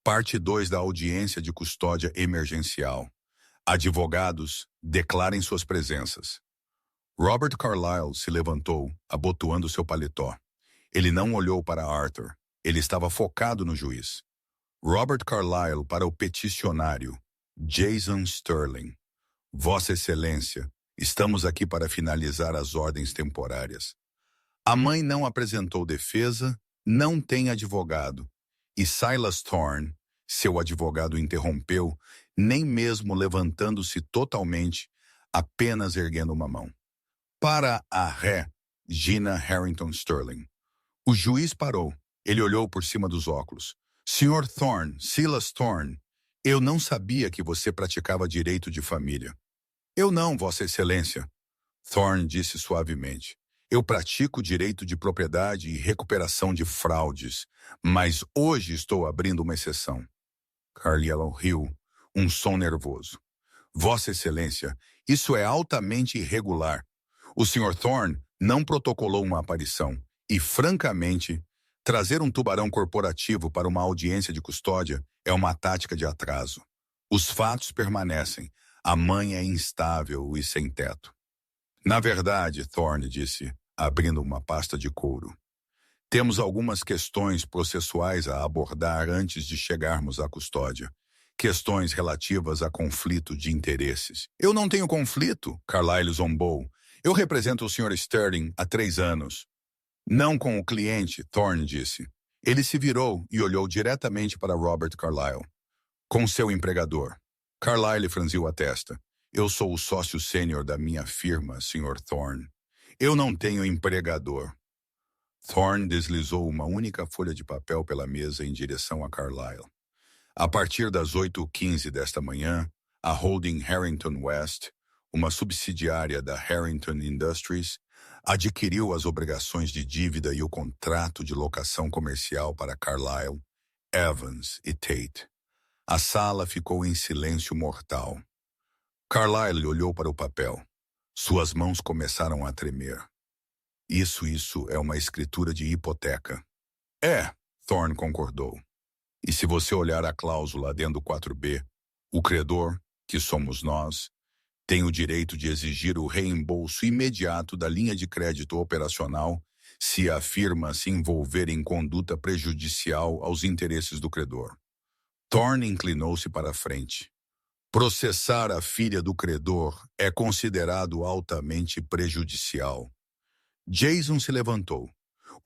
Parte 2 da audiência de custódia emergencial. Advogados, declarem suas presenças. Robert Carlyle se levantou, abotoando seu paletó. Ele não olhou para Arthur. Ele estava focado no juiz. Robert Carlyle para o peticionário. Jason Sterling. Vossa Excelência, estamos aqui para finalizar as ordens temporárias. A mãe não apresentou defesa, não tem advogado. E Silas Thorne, seu advogado interrompeu, nem mesmo levantando-se totalmente, apenas erguendo uma mão. Para a ré, Gina Harrington Sterling. O juiz parou. Ele olhou por cima dos óculos. Sr. Thorne, Silas Thorne, eu não sabia que você praticava direito de família. Eu não, Vossa Excelência. Thorne disse suavemente. Eu pratico direito de propriedade e recuperação de fraudes, mas hoje estou abrindo uma exceção. Carlyle riu, um som nervoso. Vossa Excelência, isso é altamente irregular. O Sr. Thorne não protocolou uma aparição e, francamente, Trazer um tubarão corporativo para uma audiência de custódia é uma tática de atraso. Os fatos permanecem. A mãe é instável e sem teto. Na verdade, Thorne disse, abrindo uma pasta de couro, temos algumas questões processuais a abordar antes de chegarmos à custódia. Questões relativas a conflito de interesses. Eu não tenho conflito, Carlyle zombou. Eu represento o Sr. Sterling há 3 anos. Não com o cliente, Thorne disse. Ele se virou e olhou diretamente para Robert Carlyle. Com seu empregador. Carlyle franziu a testa. Eu sou o sócio sênior da minha firma, Sr. Thorne. Eu não tenho empregador. Thorne deslizou uma única folha de papel pela mesa em direção a Carlyle. A partir das 8h15 desta manhã, a holding Harrington West, uma subsidiária da Harrington Industries, adquiriu as obrigações de dívida e o contrato de locação comercial para Carlyle, Evans e Tate. A sala ficou em silêncio mortal. Carlyle olhou para o papel. Suas mãos começaram a tremer. Isso é uma escritura de hipoteca. É, Thorne concordou. E se você olhar a cláusula dentro do 4B, o credor, que somos nós, tem o direito de exigir o reembolso imediato da linha de crédito operacional se a firma se envolver em conduta prejudicial aos interesses do credor. Thorne inclinou-se para a frente. Processar a filha do credor é considerado altamente prejudicial. Jason se levantou.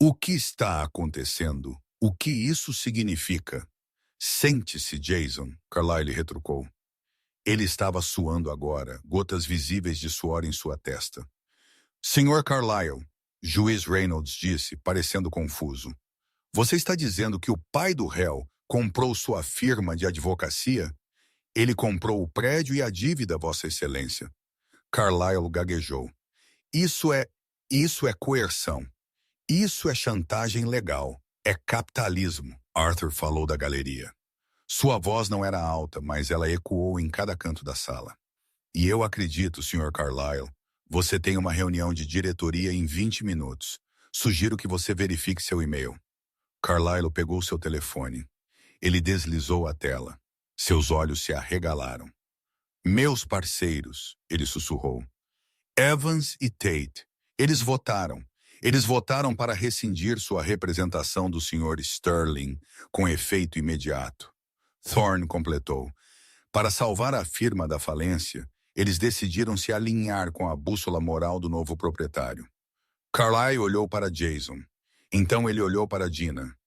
O que está acontecendo? O que isso significa? Sente-se, Jason, Carlyle retrucou. Ele estava suando agora, gotas visíveis de suor em sua testa. Sr. Carlyle, juiz Reynolds disse, parecendo confuso. Você está dizendo que o pai do réu comprou sua firma de advocacia? Ele comprou o prédio e a dívida, Vossa Excelência. Carlyle gaguejou. Isso é coerção. Isso é chantagem legal. É capitalismo, Arthur falou da galeria. Sua voz não era alta, mas ela ecoou em cada canto da sala. E eu acredito, Sr. Carlyle, você tem uma reunião de diretoria em 20 minutos. Sugiro que você verifique seu e-mail. Carlyle pegou seu telefone. Ele deslizou a tela. Seus olhos se arregalaram. Meus parceiros, ele sussurrou. Evans e Tate. Eles votaram. Eles votaram para rescindir sua representação do Sr. Sterling com efeito imediato. Thorne completou. Para salvar a firma da falência, eles decidiram se alinhar com a bússola moral do novo proprietário. Carlyle olhou para Jason. Então ele olhou para Dina.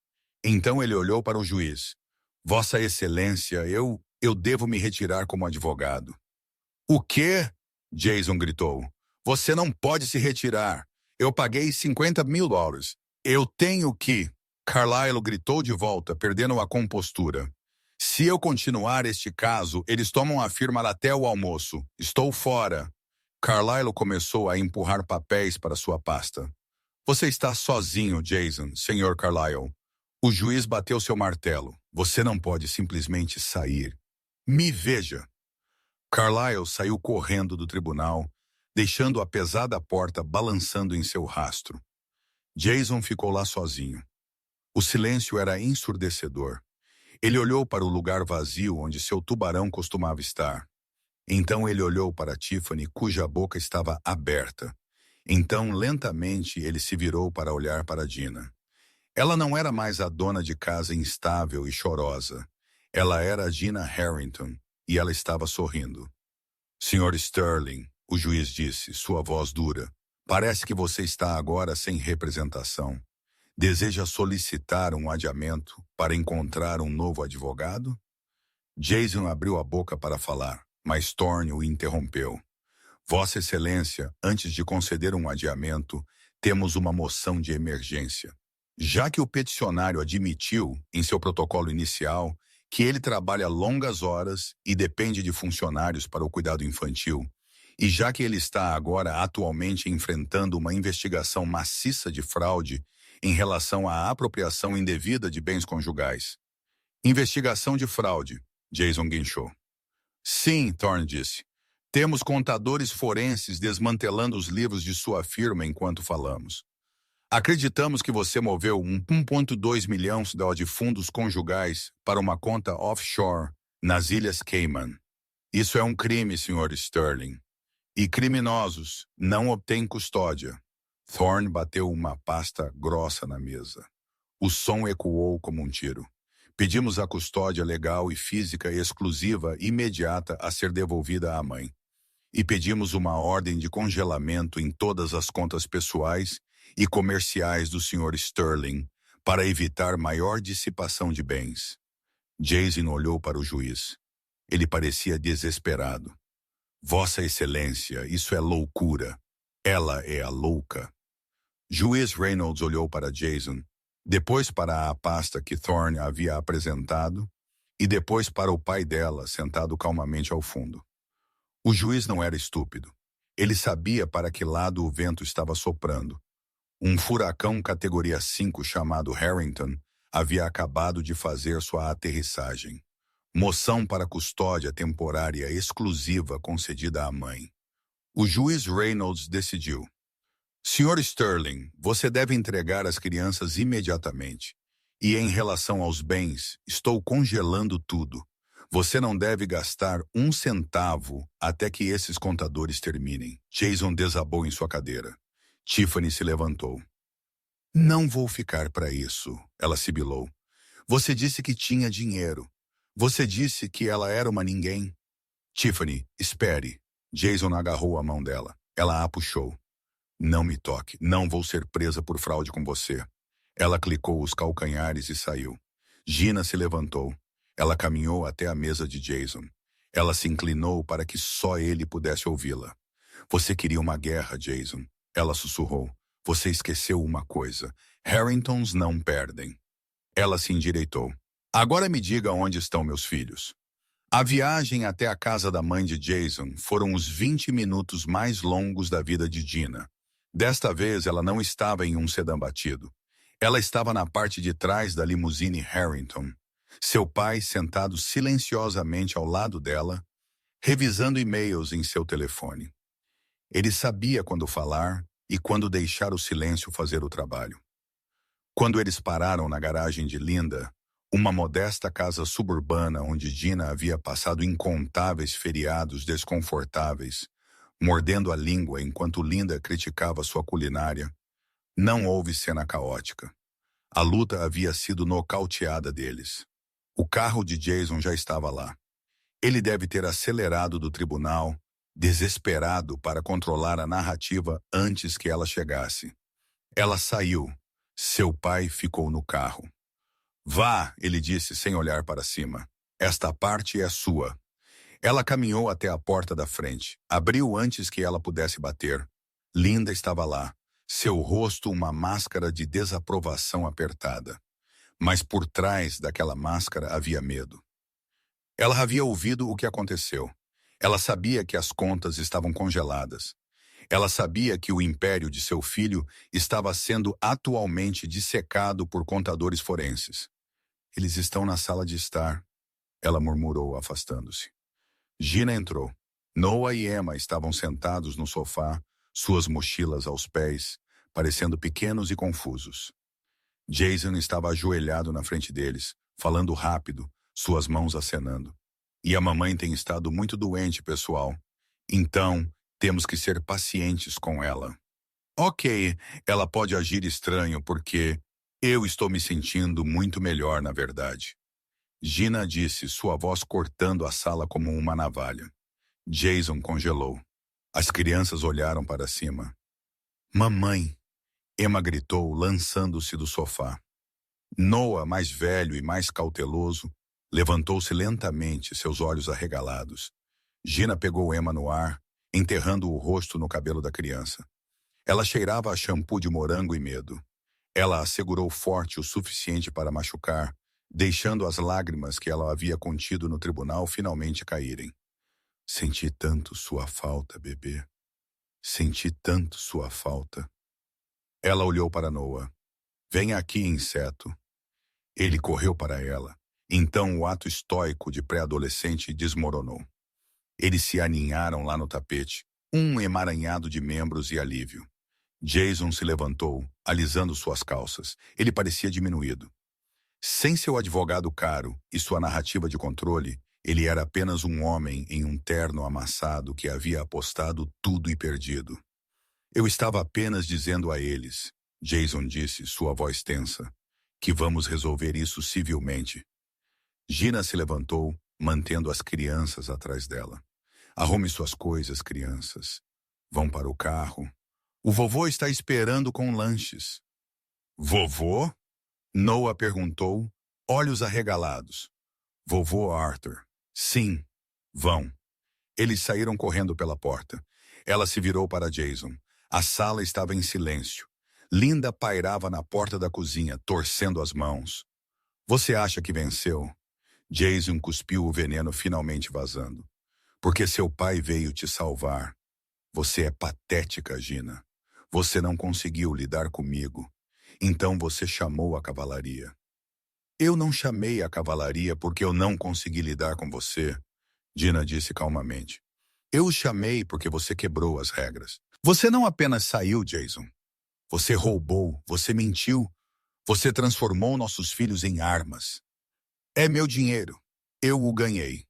Então ele olhou para o juiz. Vossa Excelência, eu devo me retirar como advogado. O quê? Jason gritou. Você não pode se retirar. Eu paguei $50.000. Eu tenho que... Carlyle gritou de volta, perdendo a compostura. Se eu continuar este caso, eles tomam a firma até o almoço. Estou fora. Carlyle começou a empurrar papéis para sua pasta. Você está sozinho, Jason, Sr. Carlyle. O juiz bateu seu martelo. Você não pode simplesmente sair. Me veja. Carlyle saiu correndo do tribunal, deixando a pesada porta balançando em seu rastro. Jason ficou lá sozinho. O silêncio era ensurdecedor. Ele olhou para o lugar vazio onde seu tubarão costumava estar. Então ele olhou para Tiffany, cuja boca estava aberta. Então, lentamente, ele se virou para olhar para Dina. Ela não era mais a dona de casa instável e chorosa. Ela era Dina Harrington, e ela estava sorrindo. Sr. Sterling, o juiz disse, sua voz dura, parece que você está agora sem representação. Deseja solicitar um adiamento para encontrar um novo advogado? Jason abriu a boca para falar, mas Thorne o interrompeu. Vossa Excelência, antes de conceder um adiamento, temos uma moção de emergência. Já que o peticionário admitiu, em seu protocolo inicial, que ele trabalha longas horas e depende de funcionários para o cuidado infantil, e já que ele está agora atualmente enfrentando uma investigação maciça de fraude em relação à apropriação indevida de bens conjugais. Investigação de fraude, Jason guinchou. Sim, Thorne disse. Temos contadores forenses desmantelando os livros de sua firma enquanto falamos. Acreditamos que você moveu 1,2 milhões de fundos conjugais para uma conta offshore nas Ilhas Cayman. Isso é um crime, Sr. Sterling. E criminosos não obtêm custódia. Thorne bateu uma pasta grossa na mesa. O som ecoou como um tiro. Pedimos a custódia legal e física exclusiva imediata a ser devolvida à mãe. E pedimos uma ordem de congelamento em todas as contas pessoais e comerciais do Sr. Sterling para evitar maior dissipação de bens. Jason olhou para o juiz. Ele parecia desesperado. Vossa Excelência, isso é loucura. Ela é a louca. Juiz Reynolds olhou para Jason, depois para a pasta que Thorne havia apresentado e depois para o pai dela, sentado calmamente ao fundo. O juiz não era estúpido. Ele sabia para que lado o vento estava soprando. Um furacão categoria 5 chamado Harrington havia acabado de fazer sua aterrissagem. Moção para custódia temporária exclusiva concedida à mãe. O juiz Reynolds decidiu. Sr. Sterling, você deve entregar as crianças imediatamente. E em relação aos bens, estou congelando tudo. Você não deve gastar um centavo até que esses contadores terminem. Jason desabou em sua cadeira. Tiffany se levantou. Não vou ficar para isso, ela sibilou. Você disse que tinha dinheiro. Você disse que ela era uma ninguém. Tiffany, espere. Jason agarrou a mão dela. Ela a puxou. Não me toque. Não vou ser presa por fraude com você. Ela clicou os calcanhares e saiu. Gina se levantou. Ela caminhou até a mesa de Jason. Ela se inclinou para que só ele pudesse ouvi-la. Você queria uma guerra, Jason. Ela sussurrou. Você esqueceu uma coisa. Harringtons não perdem. Ela se endireitou. Agora me diga onde estão meus filhos. A viagem até a casa da mãe de Jason foram os 20 minutos mais longos da vida de Gina. Desta vez ela não estava em um sedã batido. Ela estava na parte de trás da limusine Harrington. Seu pai sentado silenciosamente ao lado dela, revisando e-mails em seu telefone. Ele sabia quando falar e quando deixar o silêncio fazer o trabalho. Quando eles pararam na garagem de Linda, uma modesta casa suburbana onde Gina havia passado incontáveis feriados desconfortáveis, mordendo a língua enquanto Linda criticava sua culinária, não houve cena caótica. A luta havia sido nocauteada deles. O carro de Jason já estava lá. Ele deve ter acelerado do tribunal, desesperado para controlar a narrativa antes que ela chegasse. Ela saiu. Seu pai ficou no carro. Vá, ele disse sem olhar para cima. Esta parte é sua. Ela caminhou até a porta da frente. Abriu antes que ela pudesse bater. Linda estava lá. Seu rosto uma máscara de desaprovação apertada. Mas por trás daquela máscara havia medo. Ela havia ouvido o que aconteceu. Ela sabia que as contas estavam congeladas. Ela sabia que o império de seu filho estava sendo atualmente dissecado por contadores forenses. Eles estão na sala de estar, ela murmurou, afastando-se. Gina entrou. Noah e Emma estavam sentados no sofá, suas mochilas aos pés, parecendo pequenos e confusos. Jason estava ajoelhado na frente deles, falando rápido, suas mãos acenando. E a mamãe tem estado muito doente, pessoal. Então, temos que ser pacientes com ela. Ok, ela pode agir estranho porque eu estou me sentindo muito melhor, na verdade. Gina disse, sua voz cortando a sala como uma navalha. Jason congelou. As crianças olharam para cima. Mamãe! Emma gritou, lançando-se do sofá. Noah, mais velho e mais cauteloso, levantou-se lentamente, seus olhos arregalados. Gina pegou Emma no ar, enterrando o rosto no cabelo da criança. Ela cheirava a shampoo de morango e medo. Ela a segurou forte o suficiente para machucar, deixando as lágrimas que ela havia contido no tribunal finalmente caírem. Senti tanto sua falta, bebê. Senti tanto sua falta. Ela olhou para Noah. Venha aqui, inseto. Ele correu para ela. Então o ato estoico de pré-adolescente desmoronou. Eles se aninharam lá no tapete, um emaranhado de membros e alívio. Jason se levantou, alisando suas calças. Ele parecia diminuído. Sem seu advogado caro e sua narrativa de controle, ele era apenas um homem em um terno amassado que havia apostado tudo e perdido. Eu estava apenas dizendo a eles, Jason disse, sua voz tensa, que vamos resolver isso civilmente. Gina se levantou, mantendo as crianças atrás dela. Arrume suas coisas, crianças. Vão para o carro. O vovô está esperando com lanches. Vovô? Noah perguntou, olhos arregalados. Vovô Arthur. Sim, vão. Eles saíram correndo pela porta. Ela se virou para Jason. A sala estava em silêncio. Linda pairava na porta da cozinha, torcendo as mãos. Você acha que venceu? Jason cuspiu o veneno finalmente vazando. Porque seu pai veio te salvar. Você é patética, Gina. Você não conseguiu lidar comigo. Então você chamou a cavalaria. Eu não chamei a cavalaria porque eu não consegui lidar com você, Gina disse calmamente. Eu o chamei porque você quebrou as regras. Você não apenas saiu, Jason. Você roubou, você mentiu, você transformou nossos filhos em armas. É meu dinheiro. Eu o ganhei.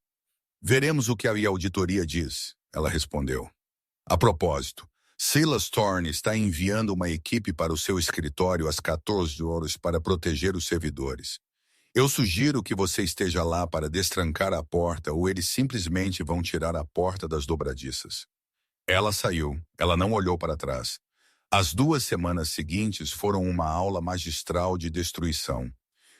Veremos o que a auditoria diz, ela respondeu. A propósito, Silas Thorne está enviando uma equipe para o seu escritório às 14 horas para proteger os servidores. Eu sugiro que você esteja lá para destrancar a porta ou eles simplesmente vão tirar a porta das dobradiças. Ela saiu, ela não olhou para trás. As 2 semanas seguintes foram uma aula magistral de destruição.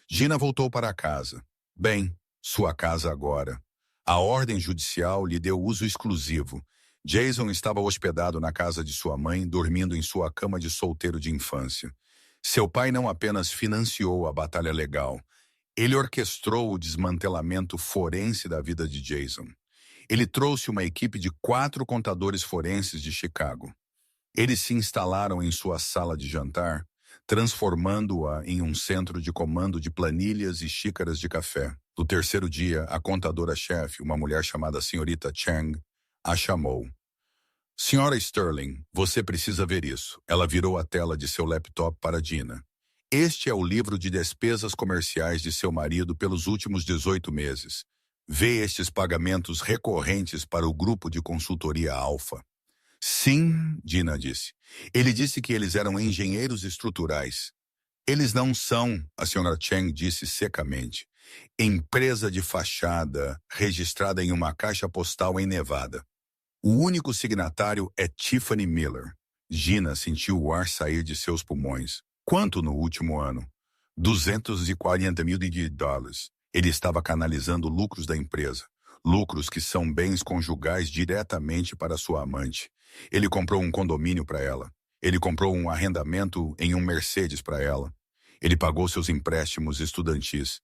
Gina voltou para casa. Bem, sua casa agora. A ordem judicial lhe deu uso exclusivo. Jason estava hospedado na casa de sua mãe, dormindo em sua cama de solteiro de infância. Seu pai não apenas financiou a batalha legal, ele orquestrou o desmantelamento forense da vida de Jason. Ele trouxe uma equipe de 4 contadores forenses de Chicago. Eles se instalaram em sua sala de jantar, transformando-a em um centro de comando de planilhas e xícaras de café. No terceiro dia, a contadora-chefe, uma mulher chamada Senhorita Chang, a chamou. Senhora Sterling, você precisa ver isso. Ela virou a tela de seu laptop para Gina. Este é o livro de despesas comerciais de seu marido pelos últimos 18 meses. Vê estes pagamentos recorrentes para o grupo de consultoria Alfa. Sim, Gina disse. Ele disse que eles eram engenheiros estruturais. Eles não são, a senhora Chang disse secamente. Empresa de fachada, registrada em uma caixa postal em Nevada. O único signatário é Tiffany Miller. Gina sentiu o ar sair de seus pulmões. Quanto no último ano? 240 mil dólares. Ele estava canalizando lucros da empresa. Lucros que são bens conjugais diretamente para sua amante. Ele comprou um condomínio para ela. Ele comprou um arrendamento em um Mercedes para ela. Ele pagou seus empréstimos estudantis.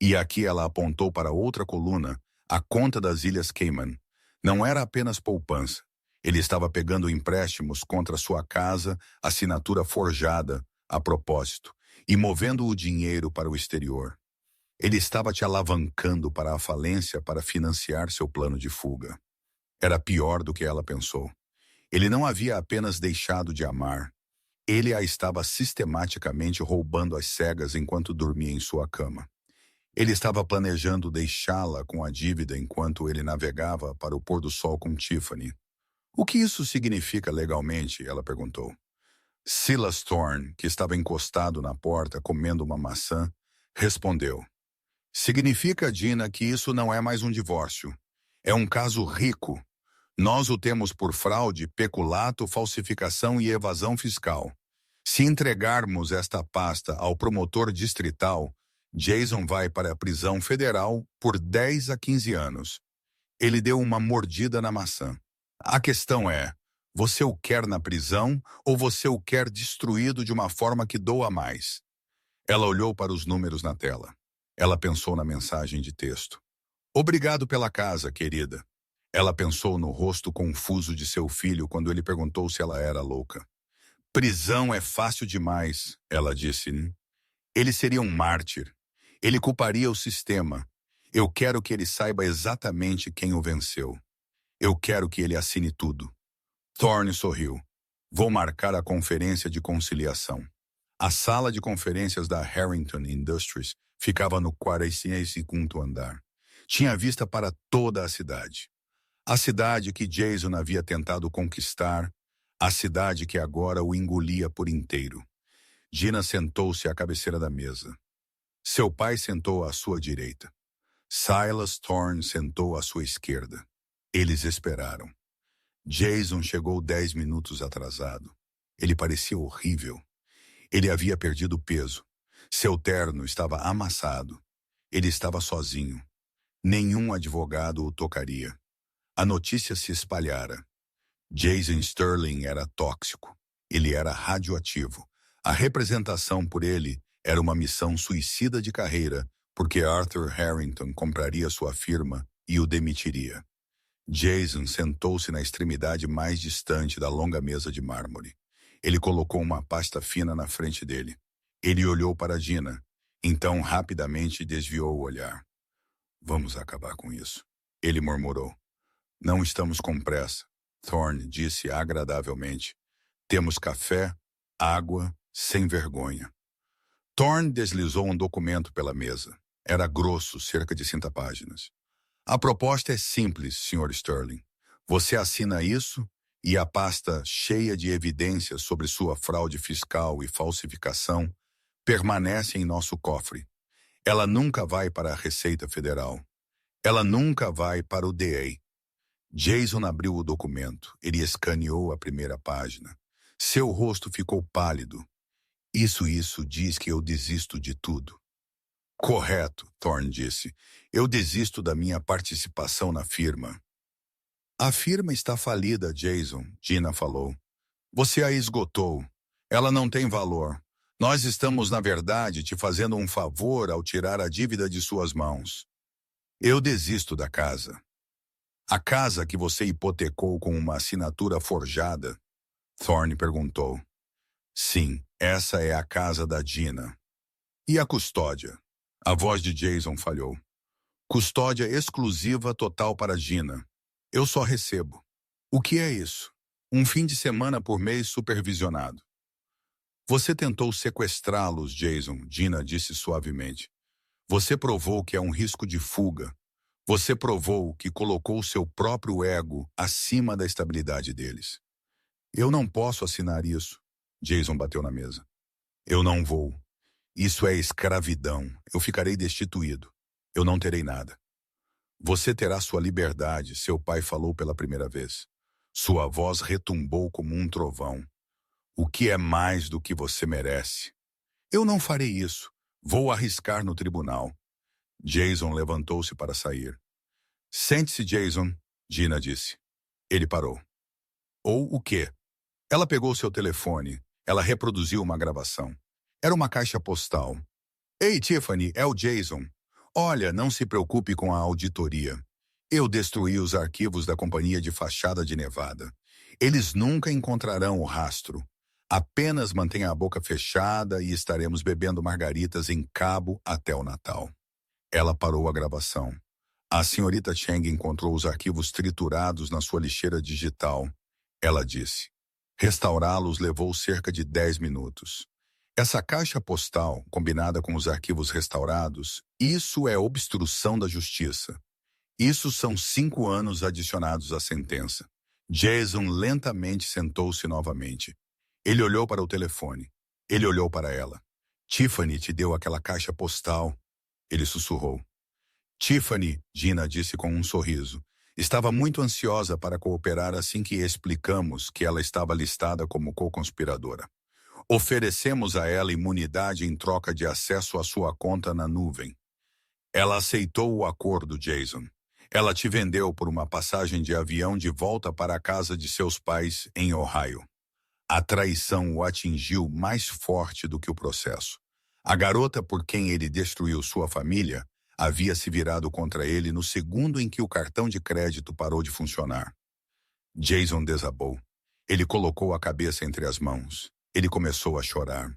E aqui ela apontou para outra coluna, a conta das Ilhas Cayman. Não era apenas poupança. Ele estava pegando empréstimos contra sua casa, assinatura forjada, a propósito, e movendo o dinheiro para o exterior. Ele estava te alavancando para a falência para financiar seu plano de fuga. Era pior do que ela pensou. Ele não havia apenas deixado de amar. Ele a estava sistematicamente roubando às cegas enquanto dormia em sua cama. Ele estava planejando deixá-la com a dívida enquanto ele navegava para o pôr do sol com Tiffany. O que isso significa legalmente? Ela perguntou. Silas Thorne, que estava encostado na porta comendo uma maçã, respondeu. Significa, Gina, que isso não é mais um divórcio. É um caso rico. Nós o temos por fraude, peculato, falsificação e evasão fiscal. Se entregarmos esta pasta ao promotor distrital, Jason vai para a prisão federal por 10 a 15 anos. Ele deu uma mordida na maçã. A questão é, você o quer na prisão ou você o quer destruído de uma forma que doa mais? Ela olhou para os números na tela. Ela pensou na mensagem de texto. Obrigado pela casa, querida. Ela pensou no rosto confuso de seu filho quando ele perguntou se ela era louca. Prisão é fácil demais, ela disse. Ele seria um mártir. Ele culparia o sistema. Eu quero que ele saiba exatamente quem o venceu. Eu quero que ele assine tudo. Thorne sorriu. Vou marcar a conferência de conciliação. A sala de conferências da Harrington Industries ficava no 42º andar. Tinha vista para toda a cidade. A cidade que Jason havia tentado conquistar, a cidade que agora o engolia por inteiro. Gina sentou-se à cabeceira da mesa. Seu pai sentou à sua direita. Silas Thorne sentou à sua esquerda. Eles esperaram. Jason chegou 10 minutos atrasado. Ele parecia horrível. Ele havia perdido peso. Seu terno estava amassado. Ele estava sozinho. Nenhum advogado o tocaria. A notícia se espalhara. Jason Sterling era tóxico. Ele era radioativo. A representação por ele era uma missão suicida de carreira, porque Arthur Harrington compraria sua firma e o demitiria. Jason sentou-se na extremidade mais distante da longa mesa de mármore. Ele colocou uma pasta fina na frente dele. Ele olhou para Gina, então rapidamente desviou o olhar. Vamos acabar com isso, ele murmurou. Não estamos com pressa, Thorne disse agradavelmente. Temos café, água, sem vergonha. Thorne deslizou um documento pela mesa. Era grosso, cerca de 50 páginas. A proposta é simples, Sr. Sterling. Você assina isso e a pasta cheia de evidências sobre sua fraude fiscal e falsificação permanece em nosso cofre. Ela nunca vai para a Receita Federal. Ela nunca vai para o DA. Jason abriu o documento. Ele escaneou a primeira página. Seu rosto ficou pálido. Isso diz que eu desisto de tudo. Correto, Thorne disse. Eu desisto da minha participação na firma. A firma está falida, Jason, Gina falou. Você a esgotou. Ela não tem valor. Nós estamos, na verdade, te fazendo um favor ao tirar a dívida de suas mãos. Eu desisto da casa. A casa que você hipotecou com uma assinatura forjada? Thorne perguntou. Sim, essa é a casa da Gina. E a custódia? A voz de Jason falhou. Custódia exclusiva total para Gina. Eu só recebo. O que é isso? Um fim de semana por mês supervisionado. Você tentou sequestrá-los, Jason, Gina disse suavemente. Você provou que é um risco de fuga. Você provou que colocou seu próprio ego acima da estabilidade deles. Eu não posso assinar isso. Jason bateu na mesa. Eu não vou. Isso é escravidão. Eu ficarei destituído. Eu não terei nada. Você terá sua liberdade, seu pai falou pela primeira vez. Sua voz retumbou como um trovão. O que é mais do que você merece? Eu não farei isso. Vou arriscar no tribunal. Jason levantou-se para sair. Sente-se, Jason, Gina disse. Ele parou. Ou o quê? Ela pegou seu telefone. Ela reproduziu uma gravação. Era uma caixa postal. Ei, Tiffany, é o Jason. Olha, não se preocupe com a auditoria. Eu destruí os arquivos da companhia de fachada de Nevada. Eles nunca encontrarão o rastro. Apenas mantenha a boca fechada e estaremos bebendo margaritas em Cabo até o Natal. Ela parou a gravação. A senhorita Cheng encontrou os arquivos triturados na sua lixeira digital. Ela disse. Restaurá-los levou cerca de 10 minutos. Essa caixa postal, combinada com os arquivos restaurados, isso é obstrução da justiça. Isso são 5 anos adicionados à sentença. Jason lentamente sentou-se novamente. Ele olhou para o telefone. Ele olhou para ela. Tiffany te deu aquela caixa postal. Ele sussurrou. Tiffany, Gina disse com um sorriso. Estava muito ansiosa para cooperar assim que explicamos que ela estava listada como co-conspiradora. Oferecemos a ela imunidade em troca de acesso à sua conta na nuvem. Ela aceitou o acordo, Jason. Ela te vendeu por uma passagem de avião de volta para a casa de seus pais em Ohio. A traição o atingiu mais forte do que o processo. A garota por quem ele destruiu sua família havia se virado contra ele no segundo em que o cartão de crédito parou de funcionar. Jason desabou. Ele colocou a cabeça entre as mãos. Ele começou a chorar.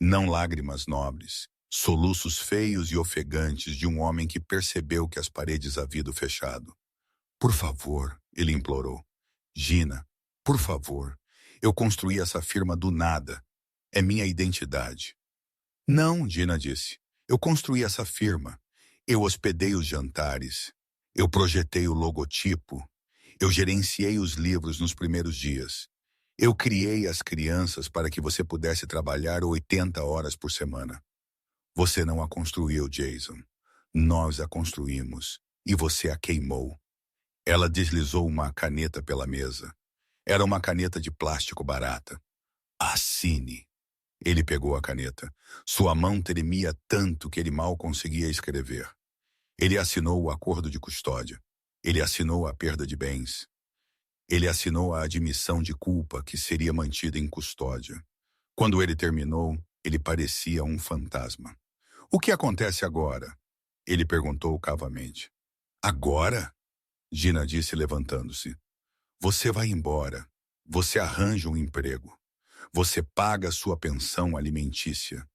Não lágrimas nobres, soluços feios e ofegantes de um homem que percebeu que as paredes haviam fechado. Por favor, ele implorou. Gina, por favor, Eu construí essa firma do nada. É minha identidade. Não, Gina disse. Eu construí essa firma. Eu hospedei os jantares. Eu projetei o logotipo. Eu gerenciei os livros nos primeiros dias. Eu criei as crianças para que você pudesse trabalhar 80 horas por semana. Você não a construiu, Jason. Nós a construímos. E você a queimou. Ela deslizou uma caneta pela mesa. Era uma caneta de plástico barata. Assine. Ele pegou a caneta. Sua mão tremia tanto que ele mal conseguia escrever. Ele assinou o acordo de custódia. Ele assinou a perda de bens. Ele assinou a admissão de culpa que seria mantida em custódia. Quando ele terminou, ele parecia um fantasma. O que acontece agora? Ele perguntou cavamente. Agora? Gina disse levantando-se. Você vai embora. Você arranja um emprego. Você paga sua pensão alimentícia.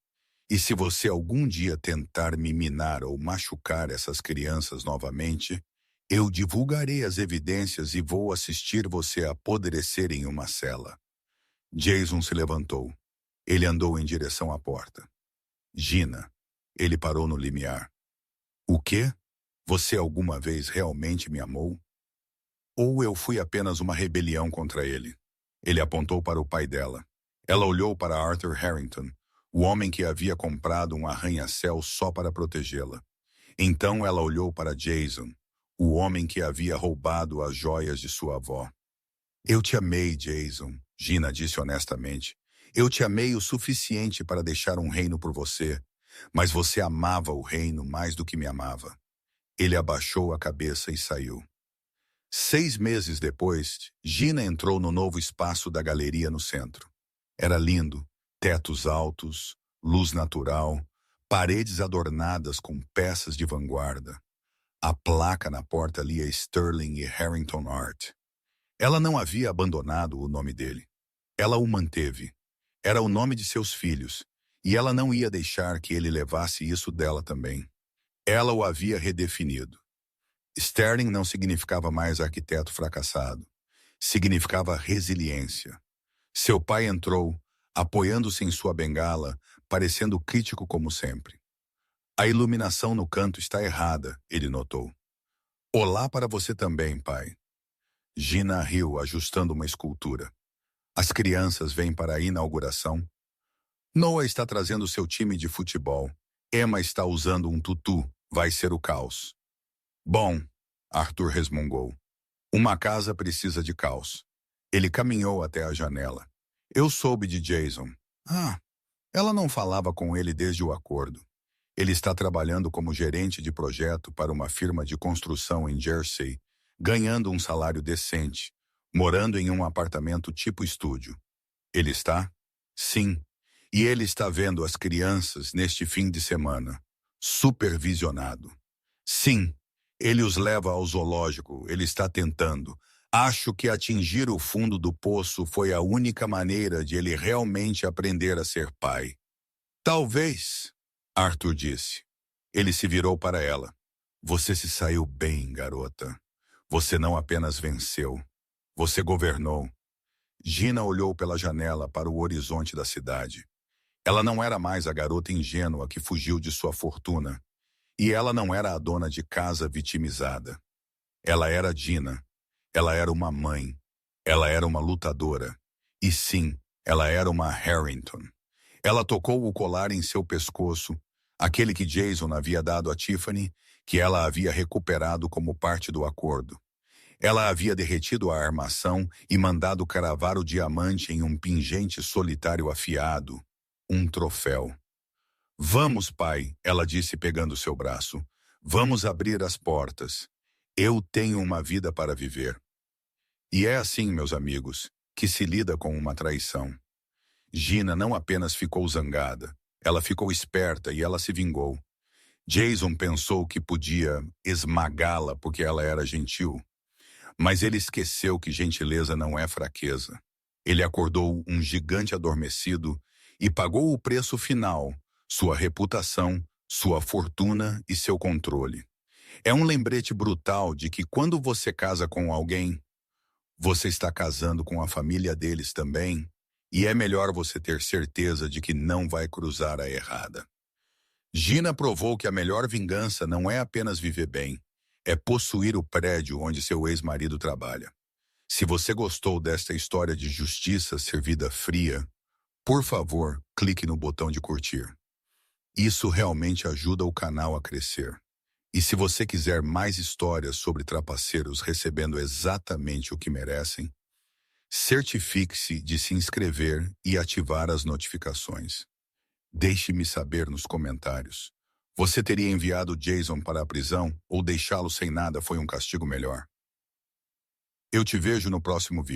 E se você algum dia tentar me minar ou machucar essas crianças novamente, eu divulgarei as evidências e vou assistir você apodrecer em uma cela. Jason se levantou. Ele andou em direção à porta. Gina. Ele parou no limiar. O quê? Você alguma vez realmente me amou? Ou eu fui apenas uma rebelião contra ele? Ele apontou para o pai dela. Ela olhou para Arthur Harrington, o homem que havia comprado um arranha-céu só para protegê-la. Então ela olhou para Jason, o homem que havia roubado as joias de sua avó. Eu te amei, Jason, Gina disse honestamente. Eu te amei o suficiente para deixar um reino por você, mas você amava o reino mais do que me amava. Ele abaixou a cabeça e saiu. 6 meses depois, Gina entrou no novo espaço da galeria no centro. Era lindo, tetos altos, luz natural, paredes adornadas com peças de vanguarda. A placa na porta lia Sterling e Harrington Art. Ela não havia abandonado o nome dele. Ela o manteve. Era o nome de seus filhos, e ela não ia deixar que ele levasse isso dela também. Ela o havia redefinido. Sterling não significava mais arquiteto fracassado. Significava resiliência. Seu pai entrou, apoiando-se em sua bengala, parecendo crítico como sempre. A iluminação no canto está errada, ele notou. Olá para você também, pai. Gina riu, ajustando uma escultura. As crianças vêm para a inauguração. Noah está trazendo seu time de futebol. Emma está usando um tutu. Vai ser o caos. Bom, Arthur resmungou. Uma casa precisa de caos. Ele caminhou até a janela. Eu soube de Jason. Ela não falava com ele desde o acordo. Ele está trabalhando como gerente de projeto para uma firma de construção em Jersey, ganhando um salário decente, morando em um apartamento tipo estúdio. Ele está? Sim. E ele está vendo as crianças neste fim de semana. Supervisionado. Sim. Ele os leva ao zoológico. Ele está tentando. Acho que atingir o fundo do poço foi a única maneira de ele realmente aprender a ser pai. Talvez, Arthur disse. Ele se virou para ela. Você se saiu bem, garota. Você não apenas venceu. Você governou. Gina olhou pela janela para o horizonte da cidade. Ela não era mais a garota ingênua que fugiu de sua fortuna. E ela não era a dona de casa vitimizada. Ela era Gina. Ela era uma mãe. Ela era uma lutadora. E sim, ela era uma Harrington. Ela tocou o colar em seu pescoço, aquele que Jason havia dado a Tiffany, que ela havia recuperado como parte do acordo. Ela havia derretido a armação e mandado cravar o diamante em um pingente solitário afiado, um troféu. Vamos, pai, ela disse pegando seu braço. Vamos abrir as portas. Eu tenho uma vida para viver. E é assim, meus amigos, que se lida com uma traição. Gina não apenas ficou zangada, ela ficou esperta e ela se vingou. Jason pensou que podia esmagá-la porque ela era gentil. Mas ele esqueceu que gentileza não é fraqueza. Ele acordou um gigante adormecido e pagou o preço final, sua reputação, sua fortuna e seu controle. É um lembrete brutal de que quando você casa com alguém, Você está casando com a família deles também, e é melhor você ter certeza de que não vai cruzar a errada. Gina provou que a melhor vingança não é apenas viver bem, é possuir o prédio onde seu ex-marido trabalha. Se você gostou desta história de justiça servida fria, por favor, clique no botão de curtir. Isso realmente ajuda o canal a crescer. E se você quiser mais histórias sobre trapaceiros recebendo exatamente o que merecem, certifique-se de se inscrever e ativar as notificações. Deixe-me saber nos comentários. Você teria enviado Jason para a prisão ou deixá-lo sem nada foi um castigo melhor? Eu te vejo no próximo vídeo.